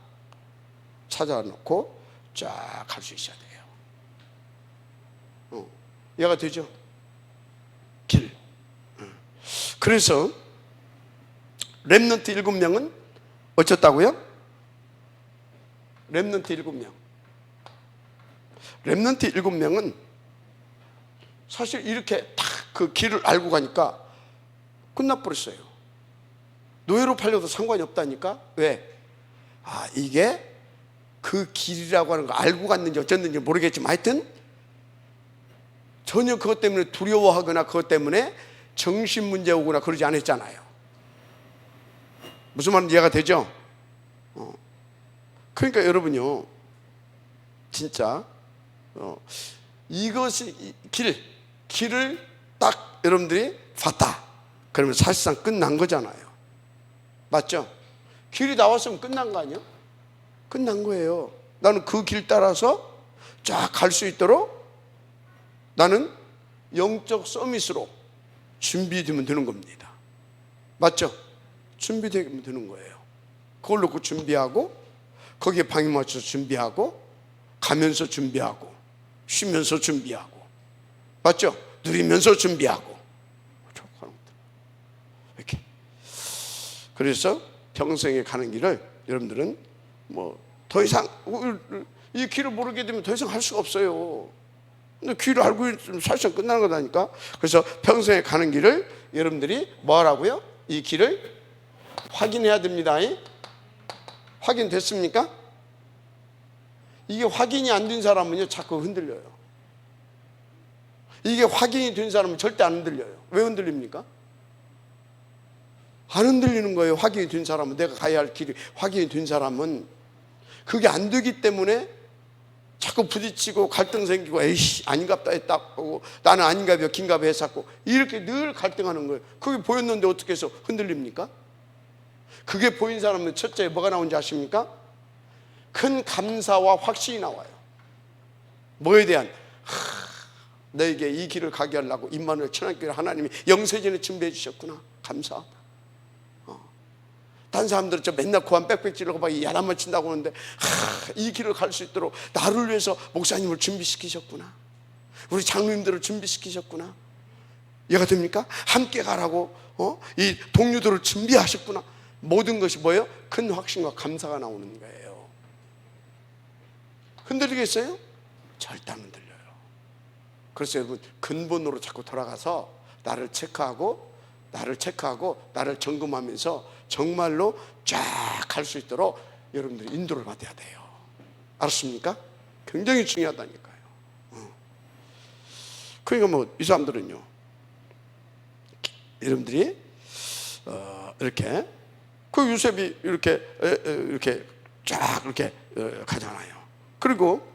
찾아놓고 쫙 갈 수 있어야 돼요. 이해가 되죠? 길. 그래서 렘넌트 7명은 어쩌다고요? 렘넌트 7명. 렘넌트 7명은 사실 이렇게 딱 그 길을 알고 가니까 끝나버렸어요. 노예로 팔려도 상관이 없다니까. 왜? 이게 그 길이라고 하는 거 알고 갔는지 어쨌는지 모르겠지만 하여튼 전혀 그것 때문에 두려워하거나 그것 때문에 정신 문제 오거나 그러지 않았잖아요. 무슨 말인지 이해가 되죠? 그러니까 여러분요, 진짜 이것이 길을 딱 여러분들이 봤다. 그러면 사실상 끝난 거잖아요. 맞죠? 길이 나왔으면 끝난 거 아니야? 끝난 거예요. 나는 그 길 따라서 쫙 갈 수 있도록 나는 영적 서밋으로 준비되면 되는 겁니다. 맞죠? 준비되면 되는 거예요. 그걸 놓고 준비하고, 거기에 방에 맞춰서 준비하고, 가면서 준비하고, 쉬면서 준비하고, 맞죠? 누리면서 준비하고, 이렇게. 그래서 평생에 가는 길을 여러분들은 더 이상 이 길을 모르게 되면 더 이상 할 수가 없어요. 근데 길을 알고 있으면 사실상 끝나는 거다니까. 그래서 평생에 가는 길을 여러분들이 뭐 하라고요? 이 길을 확인해야 됩니다. 확인됐습니까? 이게 확인이 안 된 사람은요 자꾸 흔들려요. 이게 확인이 된 사람은 절대 안 흔들려요. 왜 흔들립니까? 안 흔들리는 거예요. 확인이 된 사람은, 내가 가야 할 길이 확인이 된 사람은. 그게 안 되기 때문에 자꾸 부딪히고 갈등 생기고, 에이씨 아닌갑다 했다고, 나는 아닌가벼 긴가벼 했었고, 이렇게 늘 갈등하는 거예요. 그게 보였는데 어떻게 해서 흔들립니까? 그게 보인 사람은 첫째 뭐가 나온지 아십니까? 큰 감사와 확신이 나와요. 뭐에 대한? 너에게 이 길을 가게 하려고 임마누엘 천안교회 하나님이 영세전에 준비해 주셨구나. 감사하다. 다른 사람들은 저 맨날 고함 빽빽 찌르고 막 야단만 친다고 하는데, 이 길을 갈 수 있도록 나를 위해서 목사님을 준비시키셨구나. 우리 장로님들을 준비시키셨구나. 이해가 됩니까? 함께 가라고 이 동료들을 준비하셨구나. 모든 것이 뭐예요? 큰 확신과 감사가 나오는 거예요. 흔들리겠어요? 절대 안 흔들려요. 그래서 여러분, 근본으로 자꾸 돌아가서 나를 체크하고 나를 점검하면서 정말로 쫙 갈 수 있도록 여러분들이 인도를 받아야 돼요. 알았습니까? 굉장히 중요하다니까요. 그러니까 이 사람들은요, 여러분들이 이렇게 그 요셉이 이렇게 쫙 이렇게 가잖아요. 그리고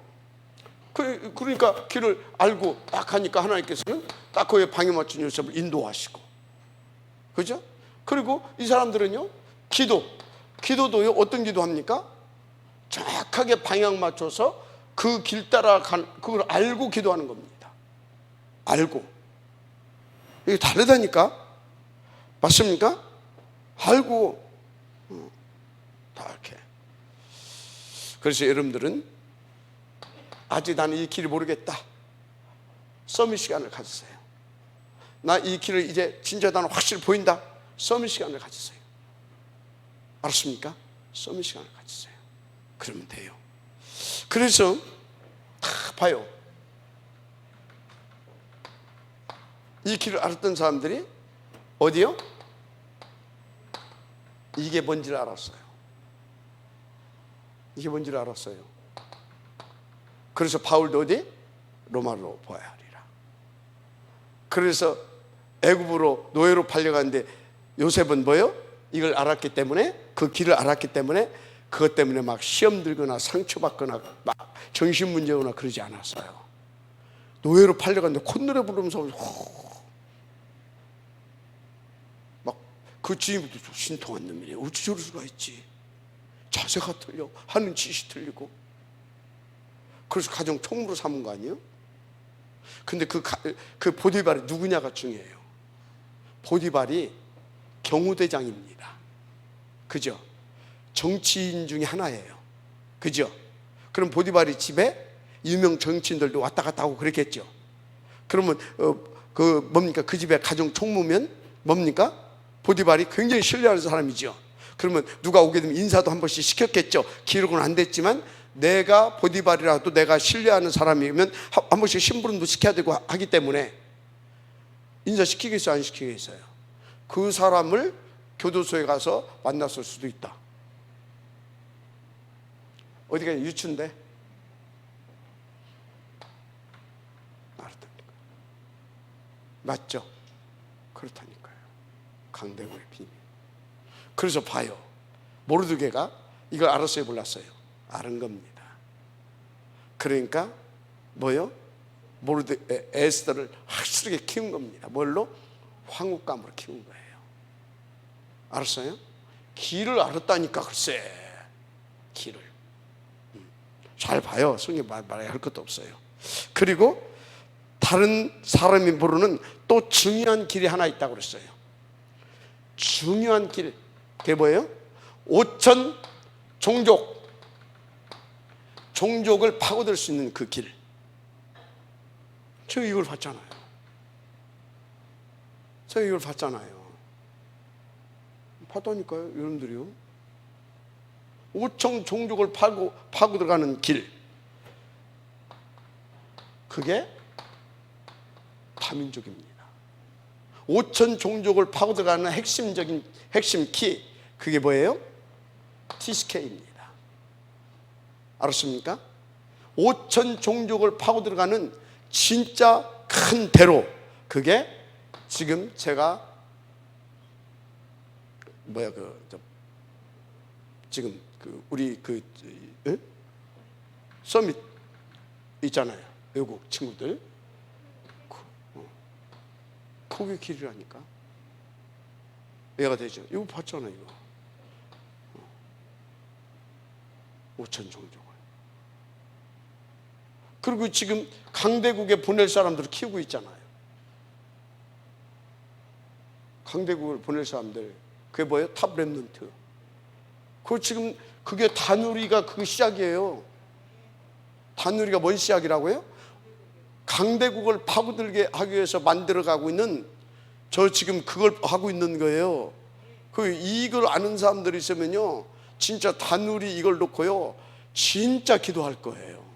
그러니까 길을 알고 딱 하니까 하나님께서는 딱 그의 방에 맞춘 요셉을 인도하시고, 그죠? 그리고 이 사람들은요, 기도도요, 어떤 기도합니까? 정확하게 방향 맞춰서 그 길 따라 그걸 알고 기도하는 겁니다. 알고. 이게 다르다니까? 맞습니까? 알고 다 이렇게. 그래서 여러분들은 아직 나는 이 길을 모르겠다, 서밋 시간을 가지세요. 나 이 길을 이제 진짜 나는 확실히 보인다, 서밋 시간을 가지세요. 알았습니까? 서밋 시간을 가지세요. 그러면 돼요. 그래서 다 봐요. 이 길을 알았던 사람들이 어디요? 이게 뭔지를 알았어요. 이게 뭔지를 알았어요. 그래서 바울도 어디? 로마로 보아야 하리라. 그래서 애굽으로 노예로 팔려갔는데 요셉은 뭐요? 이걸 알았기 때문에, 그 길을 알았기 때문에 그것 때문에 막 시험 들거나 상처받거나 막 정신문제 오거나 그러지 않았어요. 노예로 팔려갔는데 콧노래 부르면서 막 그 주인부터 신통한 놈이네, 어찌 저럴 수가 있지, 자세가 틀려, 하는 짓이 틀리고. 그래서 가정 총무로 삼은 거 아니에요? 근데 그 보디발이 누구냐가 중요해요. 보디발이 경호대장입니다. 그죠? 정치인 중에 하나예요. 그죠? 그럼 보디발이 집에 유명 정치인들도 왔다 갔다 하고 그랬겠죠. 그러면 그 뭡니까? 그 집에 가정 총무면 뭡니까? 보디발이 굉장히 신뢰하는 사람이죠. 그러면 누가 오게 되면 인사도 한 번씩 시켰겠죠. 기록은 안 됐지만 내가 보디발이라도 내가 신뢰하는 사람이면 한 번씩 심부름도 시켜야 되고 하기 때문에 인사시키겠어요, 안 시키겠어요? 그 사람을 교도소에 가서 만났을 수도 있다. 어디가 유추인데? 알았다니까. 맞죠? 그렇다니까요. 강대국의 비밀. 그래서 봐요. 모르드게가 이걸 알았어요, 몰랐어요? 아는 겁니다. 그러니까 뭐요? 에스더를 확실하게 키운 겁니다. 뭘로? 황홀감으로 키운 거예요. 알았어요? 길을 알았다니까. 글쎄, 길을 잘 봐요. 성경 말해야 할 것도 없어요. 그리고 다른 사람이 모르는 또 중요한 길이 하나 있다고 그랬어요. 중요한 길, 그게 뭐예요? 5천 종족을 파고들 수 있는 그 길. 저 이걸 봤잖아요. 저 이걸 봤잖아요. 봤다니까요, 여러분들이요. 5천 종족을 파고 들어가는 길, 그게 다민족입니다. 5천 종족을 파고 들어가는 핵심 키, 그게 뭐예요? TSK입니다. 알았습니까? 5천 종족을 파고 들어가는 진짜 큰 대로, 그게 지금 제가 지금 우리 서밋 있잖아요, 외국 친구들. 그게 길이라니까. 이해가 되죠? 이거 봤잖아요, 이거. 5천 종족을. 그리고 지금 강대국에 보낼 사람들을 키우고 있잖아요. 강대국을 보낼 사람들, 그게 뭐예요? 탑 렘넌트. 그 지금 그게 다누리가 그 시작이에요. 다누리가 뭔 시작이라고요? 강대국을 파고들게 하기 위해서 만들어가고 있는, 저 지금 그걸 하고 있는 거예요. 이걸 아는 사람들이 있으면요, 진짜 다누리 이걸 놓고요, 진짜 기도할 거예요.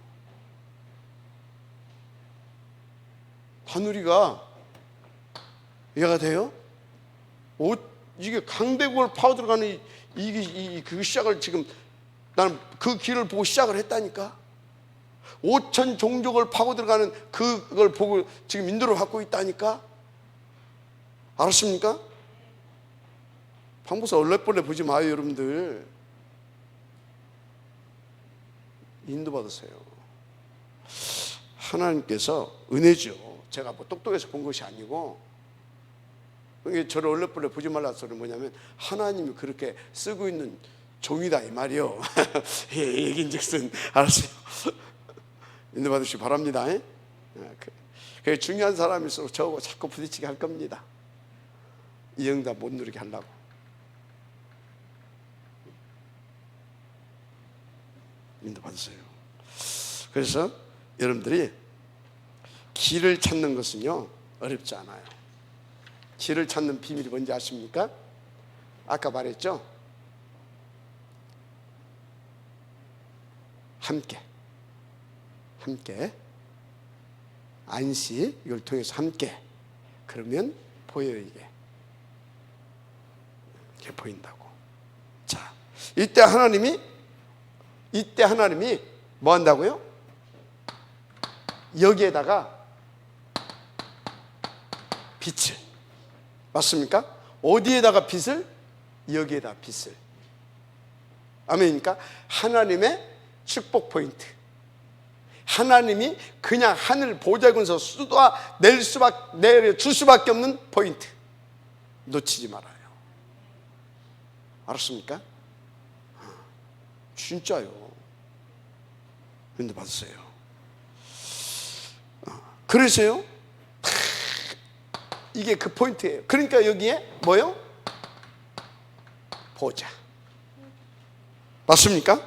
다누리가 이해가 돼요? 이게 강대국을 파고 들어가는 그 시작을 지금 나는 그 길을 보고 시작을 했다니까. 5천 종족을 파고 들어가는 그걸 보고 지금 인도를 받고 있다니까. 알았습니까? 방법사 얼레벌레 보지 마요, 여러분들. 인도 받으세요. 하나님께서 은혜죠. 제가 뭐 똑똑해서 본 것이 아니고 이게 저를 얼레벌레 보지 말라 소리 뭐냐면 하나님이 그렇게 쓰고 있는 종이다 이 말이요. 얘긴즉슨 알았어요. 인도받으시기 바랍니다. 그 중요한 사람일수록 저하고 자꾸 부딪히게 할 겁니다. 이 응답 못 누리게 하려고. 인도받으세요. 그래서 여러분들이 길을 찾는 것은요 어렵지 않아요. 길을 찾는 비밀이 뭔지 아십니까? 아까 말했죠? 함께 안시 이걸 통해서 함께 그러면 보여요. 이게 보인다고. 자, 이때 하나님이 뭐 한다고요? 여기에다가 빛을, 맞습니까? 어디에다가 빛을? 여기에다 빛을. 아멘입니까? 하나님의 축복 포인트. 하나님이 그냥 하늘 보좌군에서 내려줄 수밖에 없는 포인트. 놓치지 말아요. 알았습니까? 진짜요. 근데 받으세요. 그래서요, 이게 그 포인트예요. 그러니까 여기에 뭐요? 보좌. 맞습니까?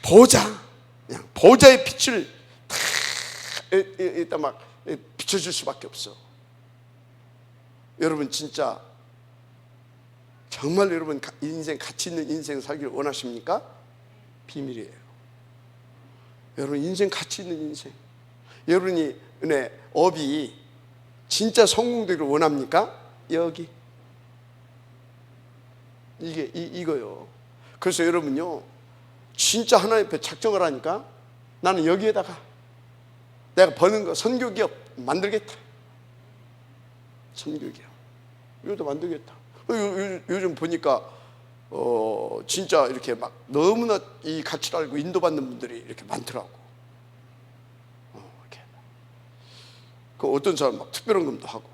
보좌. 그냥 보좌의 빛을 일단 막 비춰줄 수밖에 없어. 여러분 진짜 정말 여러분 인생 가치 있는 인생 살기를 원하십니까? 비밀이에요. 여러분 인생 가치 있는 인생. 여러분이 업이 진짜 성공되기를 원합니까? 여기 이거요. 그래서 여러분요 진짜 하나님 앞에 작정을 하니까 나는 여기에다가 내가 버는 거 선교기업 만들겠다. 선교기업 이것도 만들겠다. 요즘 보니까 진짜 이렇게 막 너무나 이 가치를 알고 인도받는 분들이 이렇게 많더라고. 이렇게. 그 어떤 사람 막 특별헌금도 하고,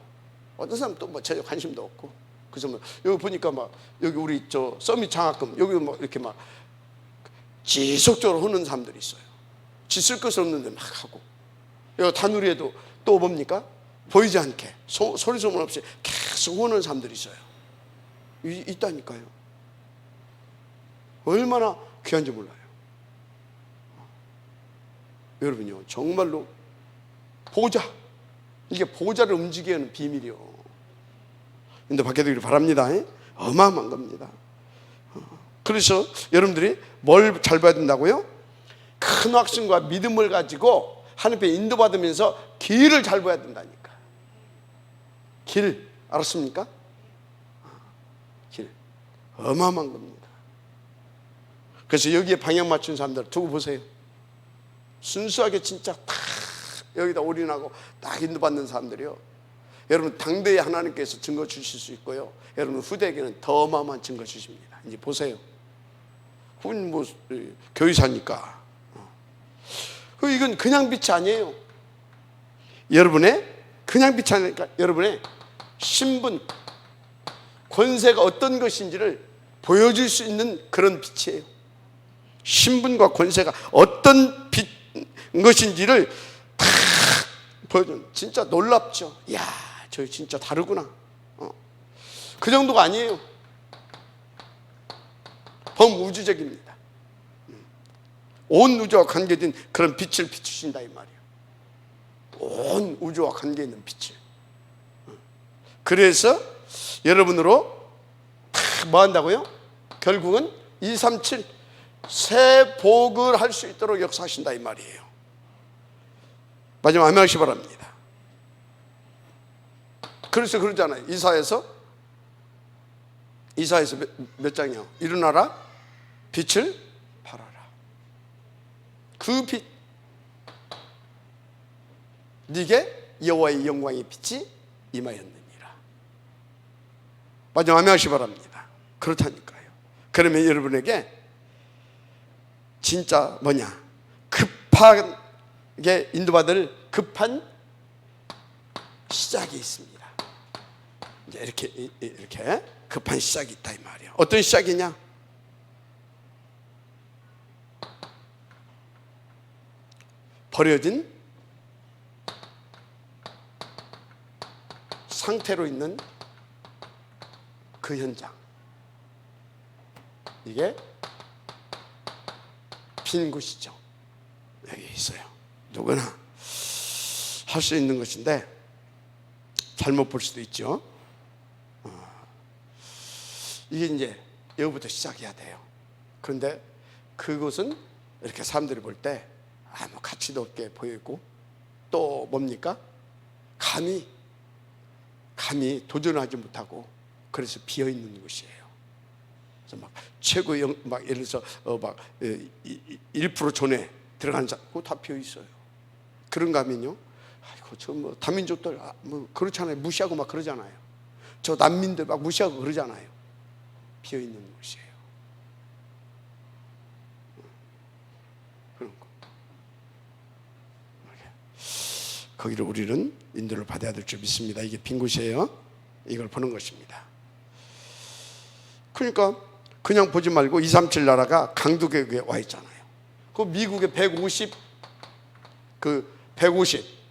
어떤 사람 또 뭐 전혀 관심도 없고. 그래서 뭐 여기 보니까 막 여기 우리 저 서밋 장학금 여기 뭐 이렇게 막 지속적으로 하는 사람들이 있어요. 짓을 것이 없는데 막 하고. 여기 다누리에도 또 뭡니까? 보이지 않게 소리 소문 없이 계속 오는 사람들이 있어요. 있다니까요. 얼마나 귀한지 몰라요. 여러분요 정말로 보좌, 이게 보좌를 움직이게 하는 비밀이요. 근데 받게 되기를 바랍니다. 어마어마한 겁니다. 그래서 여러분들이 뭘 잘 봐야 된다고요? 큰 확신과 믿음을 가지고 하나님께 인도받으면서 길을 잘 봐야 된다니까. 길 알았습니까? 길 어마어마한 겁니다. 그래서 여기에 방향 맞춘 사람들 두고 보세요. 순수하게 진짜 딱 여기다 올인하고 딱 인도받는 사람들이요, 여러분 당대에 하나님께서 증거 주실 수 있고요, 여러분 후대에게는 더 어마어마한 증거 주십니다. 이제 보세요. 그건 뭐 교회사니까. 이건 그냥 빛이 아니에요. 여러분의 그냥 빛이 아니니까 여러분의 신분, 권세가 어떤 것인지를 보여줄 수 있는 그런 빛이에요. 신분과 권세가 어떤 것인지를 다 보여주는, 진짜 놀랍죠. 이야, 저희 진짜 다르구나. 그 정도가 아니에요. 범우주적입니다. 온 우주와 관계된 그런 빛을 비추신다 이 말이에요. 온 우주와 관계 있는 빛을. 그래서 여러분으로 뭐 한다고요? 결국은 237 새 복을 할 수 있도록 역사하신다 이 말이에요. 마지막 아멘하시기 바랍니다. 그래서 그러잖아요. 이사에서 몇 장이요? 일어나라, 빛을 발하라. 그 빛, 네게 여호와의 영광의 빛이 임하였느니라. 마지막 아멘하시기 바랍니다. 그렇다니까요. 그러면 여러분에게 진짜 뭐냐, 급하게 인도받을 급한 시작이 있습니다. 이제 이렇게 급한 시작이 있다 이 말이야. 어떤 시작이냐? 버려진 상태로 있는 그 현장, 이게 빈 곳이죠. 여기 있어요. 누구나 할 수 있는 것인데 잘못 볼 수도 있죠. 이게 이제 여기부터 시작해야 돼요. 그런데 그것은 이렇게 사람들이 볼 때 아무 가치도 없게 보이고, 또 뭡니까? 감히 도전하지 못하고, 그래서 비어 있는 곳이에요. 그래서 막 최고 막 예를 들어서 막 1% 존에 들어간 사람 그거 다 비어 있어요. 그런가 하면요, 아이고 저 뭐 다민족들 뭐 그렇잖아요. 무시하고 막 그러잖아요. 저 난민들 막 무시하고 그러잖아요. 비어 있는 곳이에요. 그런 거. 거기를 우리는 인도를 받아야 될 줄 믿습니다. 이게 빈 곳이에요. 이걸 보는 것입니다. 그러니까 그냥 보지 말고 237 나라가 강두국에 와 있잖아요. 그 미국의 150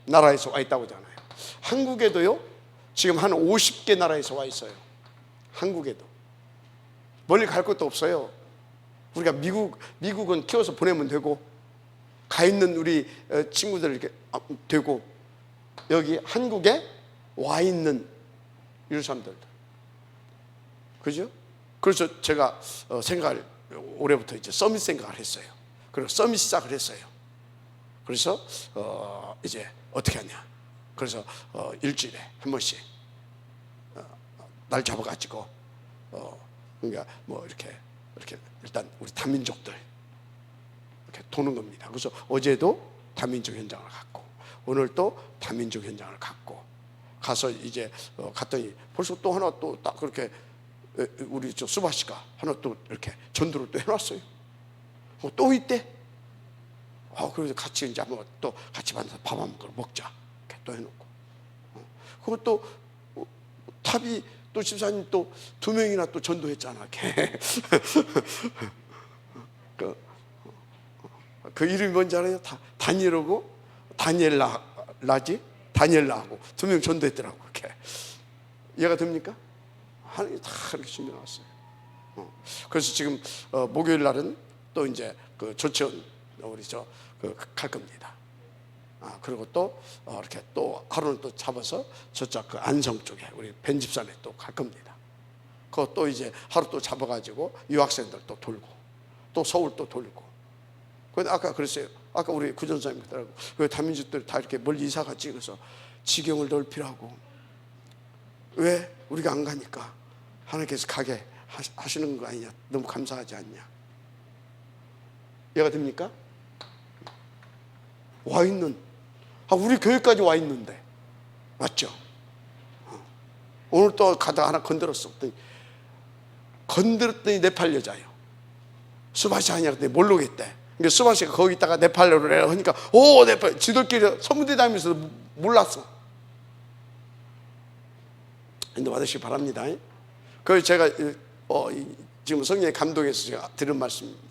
나라에서 와 있다고 하잖아요. 한국에도요, 지금 한 50개 나라에서 와 있어요. 한국에도. 멀리 갈 것도 없어요. 우리가 미국은 키워서 보내면 되고, 가 있는 우리 친구들 이렇게 되고, 여기 한국에 와 있는 이 사람들, 그죠? 그래서 제가 올해부터 이제 서밋 생각을 했어요. 그리고 서밋 시작을 했어요. 그래서 이제 어떻게 하냐? 그래서 일주일에 한 번씩 날 잡아가지고 그러니까 뭐 이렇게 일단 우리 다민족들 이렇게 도는 겁니다. 그래서 어제도 다민족 현장을 갔고, 오늘 또 다민족 현장을 갔고, 가서 이제 갔더니 벌써 또 하나 또 딱 그렇게 우리 저 수바 씨가 하나 또 이렇게 전도를 또 해놨어요. 또 있대. 그래서 같이 이제 한번 또 같이 만나서 밥 한 번 먹자. 이렇게 또 해놓고. 그것도 탑이 또 집사님 또 2명이나 또 전도했잖아. 그 이름이 뭔지 알아요? 다니엘하고 다니엘라하고 2명 전도했더라고. 이렇게 이해가 됩니까? 하나님이 다 이렇게 준비해놨어요. 그래서 지금 목요일 날은 또 이제 그 조천 우리 갈 겁니다. 그리고 또 이렇게 또 하루는 또 잡아서 저쪽 그 안성 쪽에 우리 벤집산에 또 갈 겁니다. 그거 또 이제 하루 또 잡아가지고 유학생들 또 돌고, 또 서울 또 돌고. 근데 아까 그랬어요. 아까 우리 구전사님 그러더라고. 왜 다민족들 다 이렇게 멀리 이사 갔지? 그래서 지경을 넓히라고. 왜? 우리가 안 가니까 하나님께서 가게 하시는 거 아니냐? 너무 감사하지 않냐? 이해가 됩니까? 와 있는, 우리 교회까지 와 있는데, 맞죠? 오늘 또 가다가 하나 건드렸더니 네팔 여자예요. 수바시 아니야. 그때 모르겠대. 그러니까 수바시가 거기 있다가 네팔로 내려 하니까 네팔 지들끼리 소문대 다니면서 몰랐어. 인도 받으시기 바랍니다. 그래서 제가 지금 성령의 감동에서 제가 들은 말씀입니다.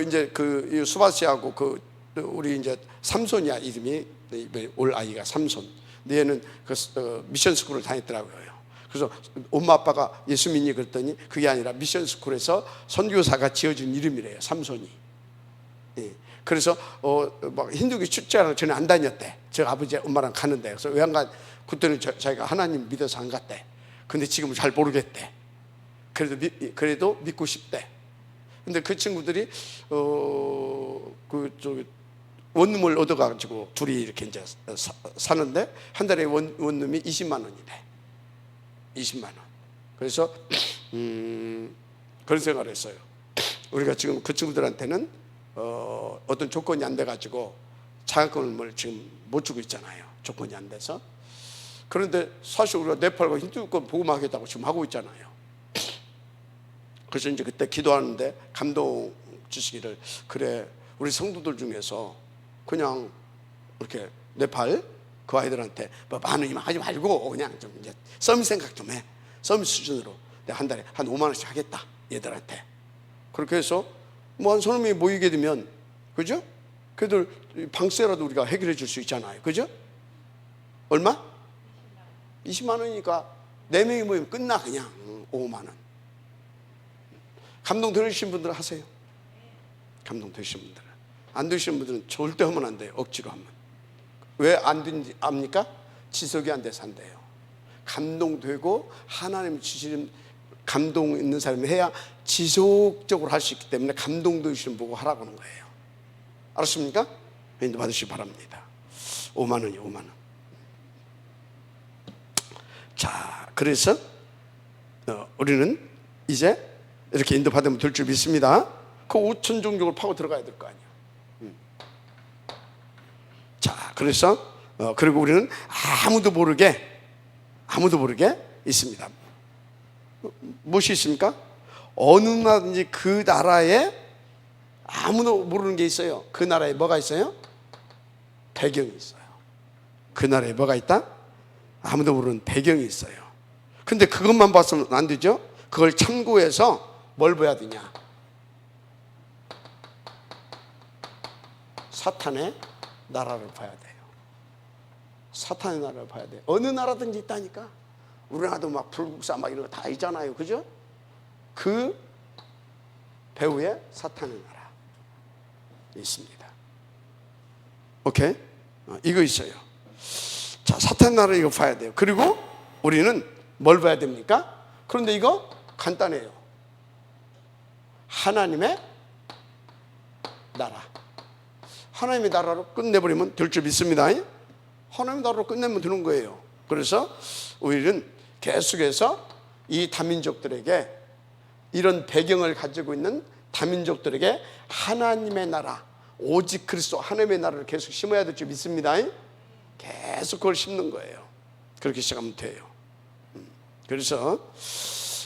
이제 수바시하고 우리 이제 삼손이야, 이름이. 올 아이가 삼손. 얘는 미션 스쿨을 다녔더라고요. 그래서 엄마 아빠가 예수 믿니 그랬더니 그게 아니라 미션 스쿨에서 선교사가 지어준 이름이래요, 삼손이. 예. 그래서 막 힌두교 출제하러 저는 안 다녔대. 저 아버지 엄마랑 가는데. 그래서 왜 안 가? 그때는 자기가 하나님 믿어서 안 갔대. 근데 지금은 잘 모르겠대. 그래도 믿고 싶대. 근데 그 친구들이 원룸을 얻어가지고 둘이 이렇게 이제 사는데 한 달에 원룸이 20만 원이래. 20만 원. 그래서 그런 생각을 했어요. 우리가 지금 그 친구들한테는 어떤 조건이 안 돼가지고 장학금을 지금 못 주고 있잖아요. 조건이 안 돼서. 그런데 사실 우리가 네팔과 힌두권 복음하겠다고 지금 하고 있잖아요. 그래서 이제 그때 기도하는데 감동 주시기를, 그래 우리 성도들 중에서 그냥 이렇게 네팔 그 아이들한테 뭐 만 원이면 하지 말고 그냥 좀 이제 서밋 생각 좀 해. 서밋 수준으로 내가 한 달에 한 5만 원씩 하겠다 얘들한테. 그렇게 해서 뭐 한 서너 명이 모이게 되면, 그죠? 그래도 방세라도 우리가 해결해 줄 수 있잖아요, 그죠? 얼마? 20만 원이니까 4명이 모이면 끝나. 그냥 5만 원. 감동 들으신 분들은 하세요. 감동 되신 분들은. 안 되시는 분들은 절대 하면 안 돼요. 억지로 하면. 왜 안 되는지 압니까? 지속이 안 돼서 안 돼요. 감동되고 하나님 주시는 감동 있는 사람이 해야 지속적으로 할 수 있기 때문에 감동되시는 보고 하라고 하는 거예요. 알았습니까? 인도 받으시기 바랍니다. 5만 원이요, 5만 원. 자, 그래서 우리는 이제 이렇게 인도 받으면 될 줄 믿습니다. 그 5천 종족을 파고 들어가야 될 거 아니에요. 자, 그래서 그리고 우리는 아무도 모르게 있습니다. 무엇이 있습니까? 어느 나라든지 그 나라에 아무도 모르는 게 있어요. 그 나라에 뭐가 있어요? 배경이 있어요. 그 나라에 뭐가 있다? 아무도 모르는 배경이 있어요. 근데 그것만 봤으면 안 되죠. 그걸 참고해서 뭘 봐야 되냐? 사탄의 나라를 봐야 돼요. 사탄의 나라를 봐야 돼요. 어느 나라든지 있다니까. 우리나라도 막 불국사 막 이런 거 다 있잖아요, 그죠? 그 배후에 사탄의 나라 있습니다. 오케이? 이거 있어요. 자, 사탄의 나라 이거 봐야 돼요. 그리고 우리는 뭘 봐야 됩니까? 그런데 이거 간단해요. 하나님의 나라. 하나님의 나라로 끝내버리면 될 줄 믿습니다. 하나님의 나라로 끝내면 되는 거예요. 그래서 우리는 계속해서 이 다민족들에게, 이런 배경을 가지고 있는 다민족들에게 하나님의 나라, 오직 그리스도 하나님의 나라를 계속 심어야 될 줄 믿습니다. 계속 그걸 심는 거예요. 그렇게 시작하면 돼요. 그래서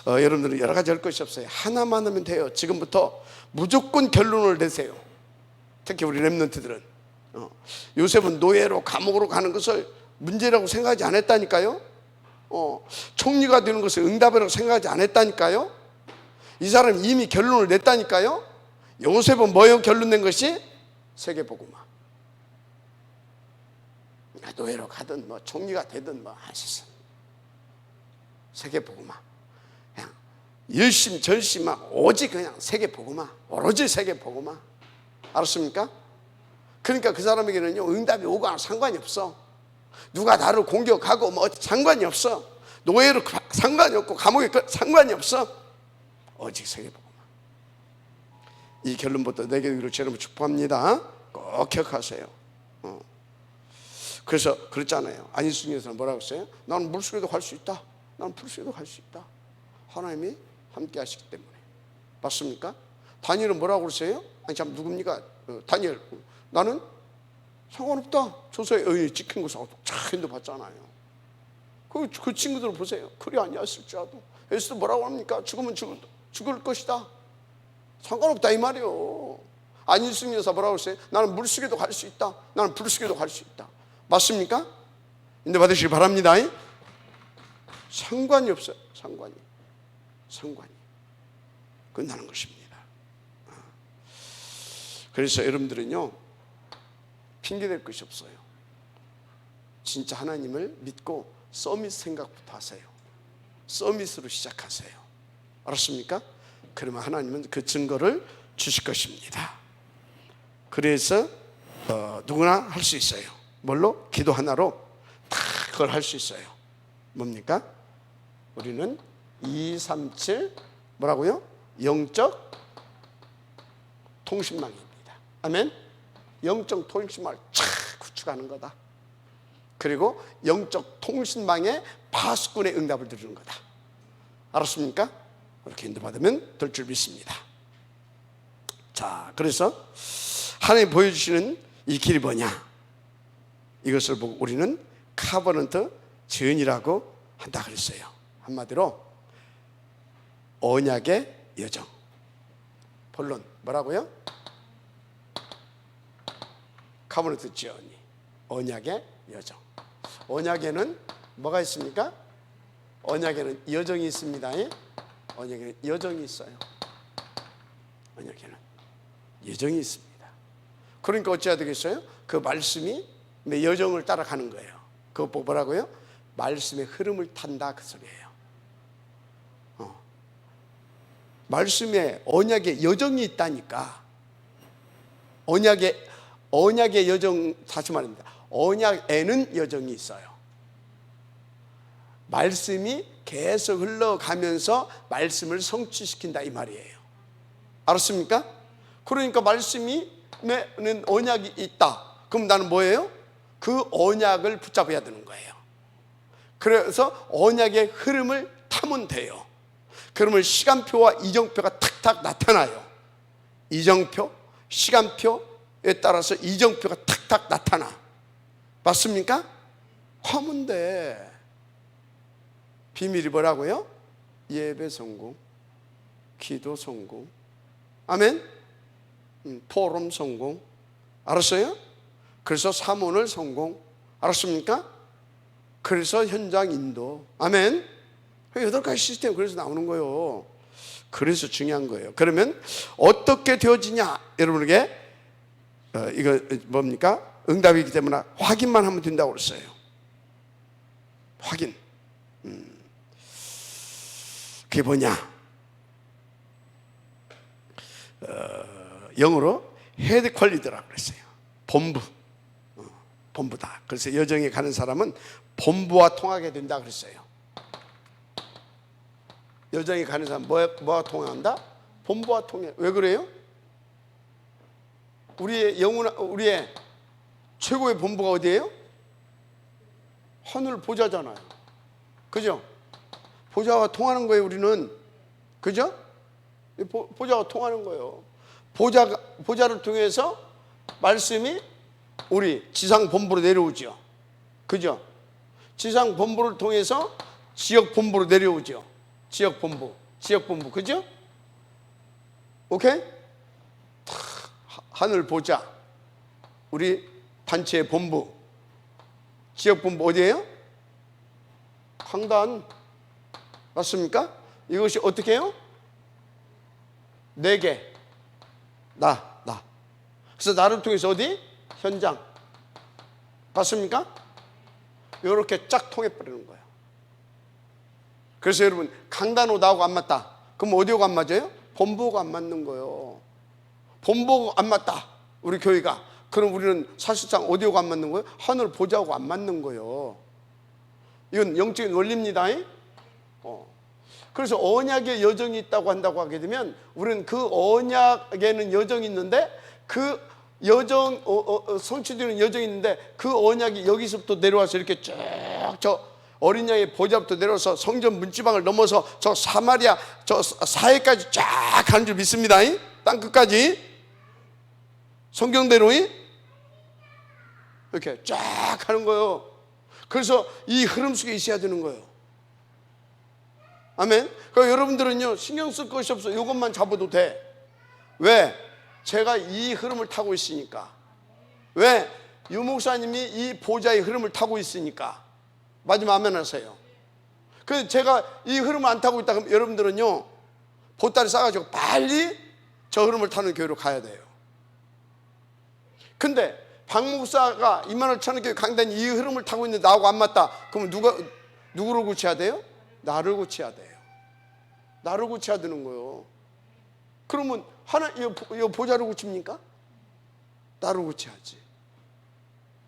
여러분들은 여러 가지 할 것이 없어요. 하나만 하면 돼요. 지금부터 무조건 결론을 내세요. 특히 우리 렘넌트들은 요셉은 노예로 감옥으로 가는 것을 문제라고 생각하지 않았다니까요. 총리가 되는 것을 응답이라고 생각하지 않았다니까요. 이 사람이 이미 결론을 냈다니까요. 요셉은 뭐예요? 결론 낸 것이 세계복음화. 노예로 가든 뭐 총리가 되든 뭐 하셨어. 세계복음화. 그냥 열심절심하고 오직 그냥 세계복음화, 오로지 세계복음화. 알았습니까? 그러니까 그 사람에게는요, 응답이 오고 안 상관이 없어. 누가 나를 공격하고 뭐 상관이 없어. 노예로 상관이 없고 감옥에 상관이 없어. 오직 세계복음화. 이 결론부터 내게 이루기를 주님으로 축복합니다. 꼭 기억하세요. 그래서 그랬잖아요. 안희순이에서는 뭐라고 했어요? 나는 물속에도 갈 수 있다. 나는 풀속에도 갈 수 있다. 하나님이 함께 하시기 때문에. 맞습니까? 다니엘은 뭐라고 그랬어요? 아니 참 누굽니까? 다니엘, 나는 상관없다. 조서의 의인이 찍힌 것을 쫙 봤잖아요. 그 친구들 보세요. 그리 아니었을지라도 에스더 뭐라고 합니까? 죽으면 죽을 것이다. 상관없다 이 말이요. 안희순 여사 뭐라고 했어요? 나는 물속에도 갈 수 있다. 나는 불속에도 갈 수 있다. 맞습니까? 인도 받으시기 바랍니다. 상관이 없어요. 상관이 끝나는 것입니다. 그래서 여러분들은요, 핑계댈 것이 없어요. 진짜 하나님을 믿고 서밋 생각부터 하세요. 서밋으로 시작하세요. 알았습니까? 그러면 하나님은 그 증거를 주실 것입니다. 그래서 누구나 할 수 있어요. 뭘로? 기도 하나로 다 그걸 할 수 있어요. 뭡니까? 우리는 237 뭐라고요? 영적 통신망입니다. 아멘. 영적 통신망을 쫙 구축하는 거다. 그리고 영적 통신망의 파수꾼의 응답을 드리는 거다. 알았습니까? 그렇게 인도받으면 될 줄 믿습니다. 자, 그래서 하나님 보여주시는 이 길이 뭐냐? 이것을 보고 우리는 카버넌트 지은이라고 한다 그랬어요. 한마디로 언약의 여정. 본론 뭐라고요? 카버넌트 지은이 언약의 여정. 언약에는 뭐가 있습니까? 언약에는 여정이 있습니다. 언약에는 여정이 있어요. 언약에는 여정이 있습니다. 그러니까 어찌해야 되겠어요? 그 말씀이 여정을 따라가는 거예요. 그거 뭐라고요? 말씀의 흐름을 탄다, 그 소리예요. 말씀에 언약의 여정이 있다니까. 언약의 여정, 다시 말합니다. 언약에는 여정이 있어요. 말씀이 계속 흘러가면서 말씀을 성취시킨다, 이 말이에요. 알았습니까? 그러니까 말씀이 는 언약이 있다. 그럼 나는 뭐예요? 그 언약을 붙잡아야 되는 거예요. 그래서 언약의 흐름을 타면 돼요. 그러면 시간표와 이정표가 탁탁 나타나요. 이정표, 시간표에 따라서 이정표가 탁탁 나타나. 맞습니까? 하면 돼. 비밀이 뭐라고요? 예배 성공, 기도 성공, 아멘. 포럼 성공, 알았어요? 그래서 사모를 성공, 알았습니까? 그래서 현장 인도, 아멘. 8가지 시스템 그래서 나오는 거예요. 그래서 중요한 거예요. 그러면 어떻게 되어지냐? 여러분에게 이거 뭡니까? 응답이기 때문에 확인만 하면 된다고 그랬어요. 확인. 그게 뭐냐? 영어로 헤드 퀄리티라고 그랬어요. 본부. 본부다. 그래서 여정에 가는 사람은 본부와 통하게 된다 그랬어요. 여정에 가는 사람 뭐와 통한다? 본부와 통해. 왜 그래요? 우리의 최고의 본부가 어디예요? 하늘 보좌잖아요. 그죠? 보좌와 통하는 거예요, 우리는. 그죠? 보좌와 통하는 거예요. 보좌를 통해서 말씀이 우리 지상 본부로 내려오죠. 그죠? 지상 본부를 통해서 지역 본부로 내려오죠. 지역 본부. 그죠? 오케이? 하늘 보좌. 우리 단체의 본부. 지역 본부 어디예요? 강단. 맞습니까? 이것이 어떻게 해요? 4개. 나. 그래서 나를 통해서 어디? 현장. 맞습니까? 이렇게 쫙 통해버리는 거예요. 그래서 여러분, 강단호 나하고 안 맞다. 그럼 어디하고 안 맞아요? 본부하고 안 맞는 거예요. 본부하고 안 맞다, 우리 교회가. 그럼 우리는 사실상 어디하고 안 맞는 거예요? 하늘 보좌하고 안 맞는 거예요. 이건 영적인 원리입니다. 그래서 언약의 여정이 있다고 한다고 하게 되면 우리는 그 언약에는 여정이 있는데 그 여정 성취되는 여정이 있는데 그 언약이 여기서부터 내려와서 이렇게 쭉 저 어린 양의 보좌부터 내려와서 성전 문지방을 넘어서 저 사마리아 저 사해까지 쫙 가는 줄 믿습니다. 땅 끝까지 성경대로 이렇게 쫙 가는 거예요. 그래서 이 흐름 속에 있어야 되는 거예요. 아멘. 그러니까 여러분들은요, 신경 쓸 것이 없어. 이것만 잡아도 돼. 왜? 제가 이 흐름을 타고 있으니까. 왜? 유 목사님이 이 보좌의 흐름을 타고 있으니까. 마지막 아멘 하세요. 그래서 제가 이 흐름을 안 타고 있다 그러면 여러분들은요, 보따리 싸가지고 빨리 저 흐름을 타는 교회로 가야 돼요. 근데 박 목사가 임마누엘 천안교회 강단이 이 흐름을 타고 있는데 나하고 안 맞다. 그러면 누구를 고쳐야 돼요? 나를 고쳐야 돼요. 나를 고쳐야 되는 거예요. 그러면 이 보좌를 고칩니까? 나를 고쳐야지.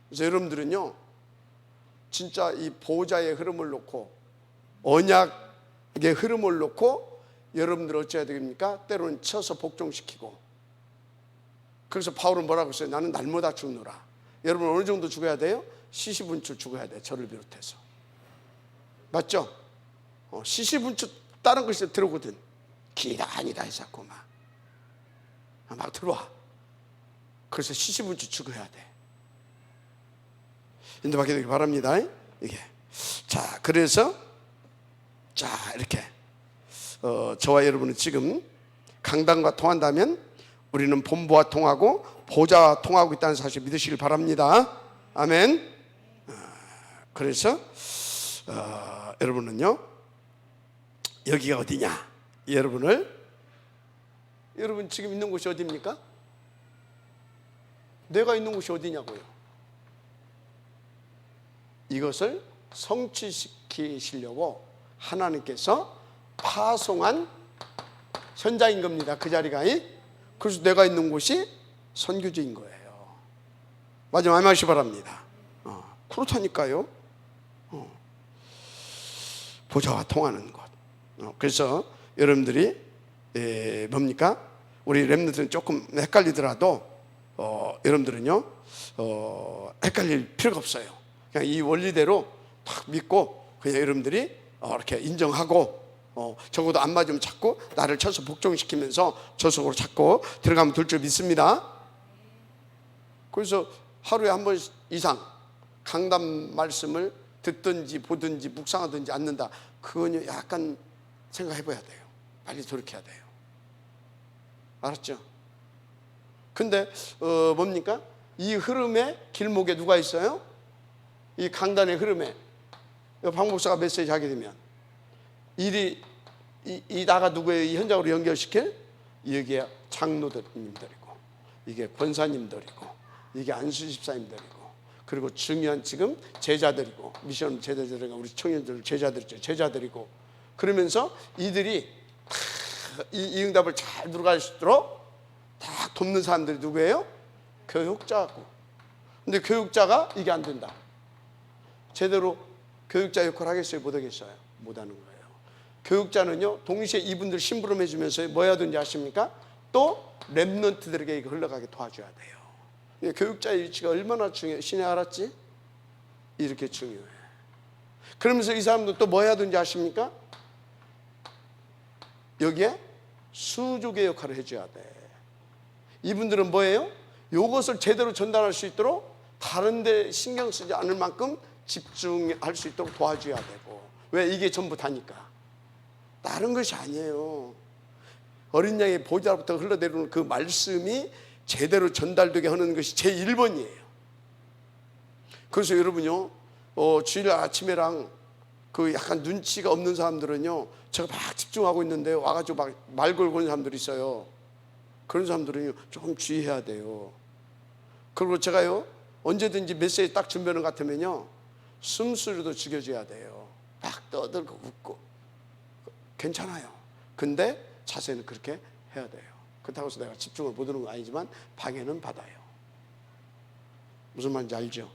그래서 여러분들은요, 진짜 이 보좌의 흐름을 놓고 언약의 흐름을 놓고 여러분들 어찌해야 됩니까? 때로는 쳐서 복종시키고. 그래서 바울은 뭐라고 했어요? 나는 날마다 죽노라. 여러분 어느 정도 죽어야 돼요? 시시분출 죽어야 돼요. 저를 비롯해서. 맞죠? 시시분출 다른 것이 들어오거든. 기다니다 해서 막 들어와. 그래서 시시분출 죽어야 돼. 인도받게 되길 바랍니다. 이게. 자, 그래서 이렇게 저와 여러분은 지금 강단과 통한다면 우리는 본부와 통하고 보좌와 통하고 있다는 사실 믿으시길 바랍니다. 아멘. 그래서 여러분은요, 여기가 어디냐? 여러분 지금 있는 곳이 어디입니까? 내가 있는 곳이 어디냐고요? 이것을 성취시키시려고 하나님께서 파송한 현장인 겁니다. 그 자리가. 그래서 내가 있는 곳이 선교지인 거예요. 마지막 말씀 바랍니다. 그렇다니까요. 보좌와 통하는 곳. 그래서 여러분들이 뭡니까? 우리 렘넌트는 조금 헷갈리더라도 여러분들은요 헷갈릴 필요가 없어요. 그냥 이 원리대로 딱 믿고 그냥 여러분들이 이렇게 인정하고 적어도 안 맞으면 자꾸 나를 쳐서 복종시키면서 저 속으로 자꾸 들어가면 될 줄 믿습니다. 그래서 하루에 한 번 이상 강단 말씀을 듣든지 보든지 묵상하든지 않는다, 그건 약간 생각해 봐야 돼요. 빨리 돌이켜야 돼요. 알았죠? 근데 뭡니까? 이 흐름의 길목에 누가 있어요? 이 강단의 흐름에 박 목사가 메시지 하게 되면 일이 이 나가 누구예요? 이 현장으로 연결시킬? 여기에 장로님들이고, 이게 권사님들이고, 이게 안수 집사님들이고, 그리고 중요한 지금 제자들이고, 미션 제자들이고, 우리 청년들 제자들이죠. 제자들이고, 그러면서 이들이 이 응답을 잘 들어갈 수 있도록 다 돕는 사람들이 누구예요? 교육자고. 근데 교육자가 이게 안 된다. 제대로 교육자 역할을 하겠어요? 못 하겠어요? 못 하는 거예요. 교육자는요, 동시에 이분들 심부름해 주면서 뭐 해야 되는지 아십니까? 또 렘넌트들에게 이거 흘러가게 도와줘야 돼요. 교육자의 위치가 얼마나 중요해요. 신이 알았지? 이렇게 중요해요. 그러면서 이 사람도 또 뭐 해야 되는지 아십니까? 여기에 수족의 역할을 해줘야 돼. 이분들은 뭐예요? 이것을 제대로 전달할 수 있도록 다른 데 신경 쓰지 않을 만큼 집중할 수 있도록 도와줘야 되고. 왜? 이게 전부 다니까. 다른 것이 아니에요. 어린 양의 보좌로부터 흘러내리는 그 말씀이 제대로 전달되게 하는 것이 제 1번이에요. 그래서 여러분요, 주일 아침에랑 그 약간 눈치가 없는 사람들은요, 제가 막 집중하고 있는데 와가지고 막 말 걸고 있는 사람들이 있어요. 그런 사람들은요, 좀 주의해야 돼요. 그리고 제가요, 언제든지 메시지 딱 준비하는 것 같으면요, 숨소리도 죽여줘야 돼요. 막 떠들고 웃고. 괜찮아요. 근데 자세는 그렇게 해야 돼요. 그렇다고 해서 내가 집중을 못 하는 건 아니지만 방해는 받아요. 무슨 말인지 알죠?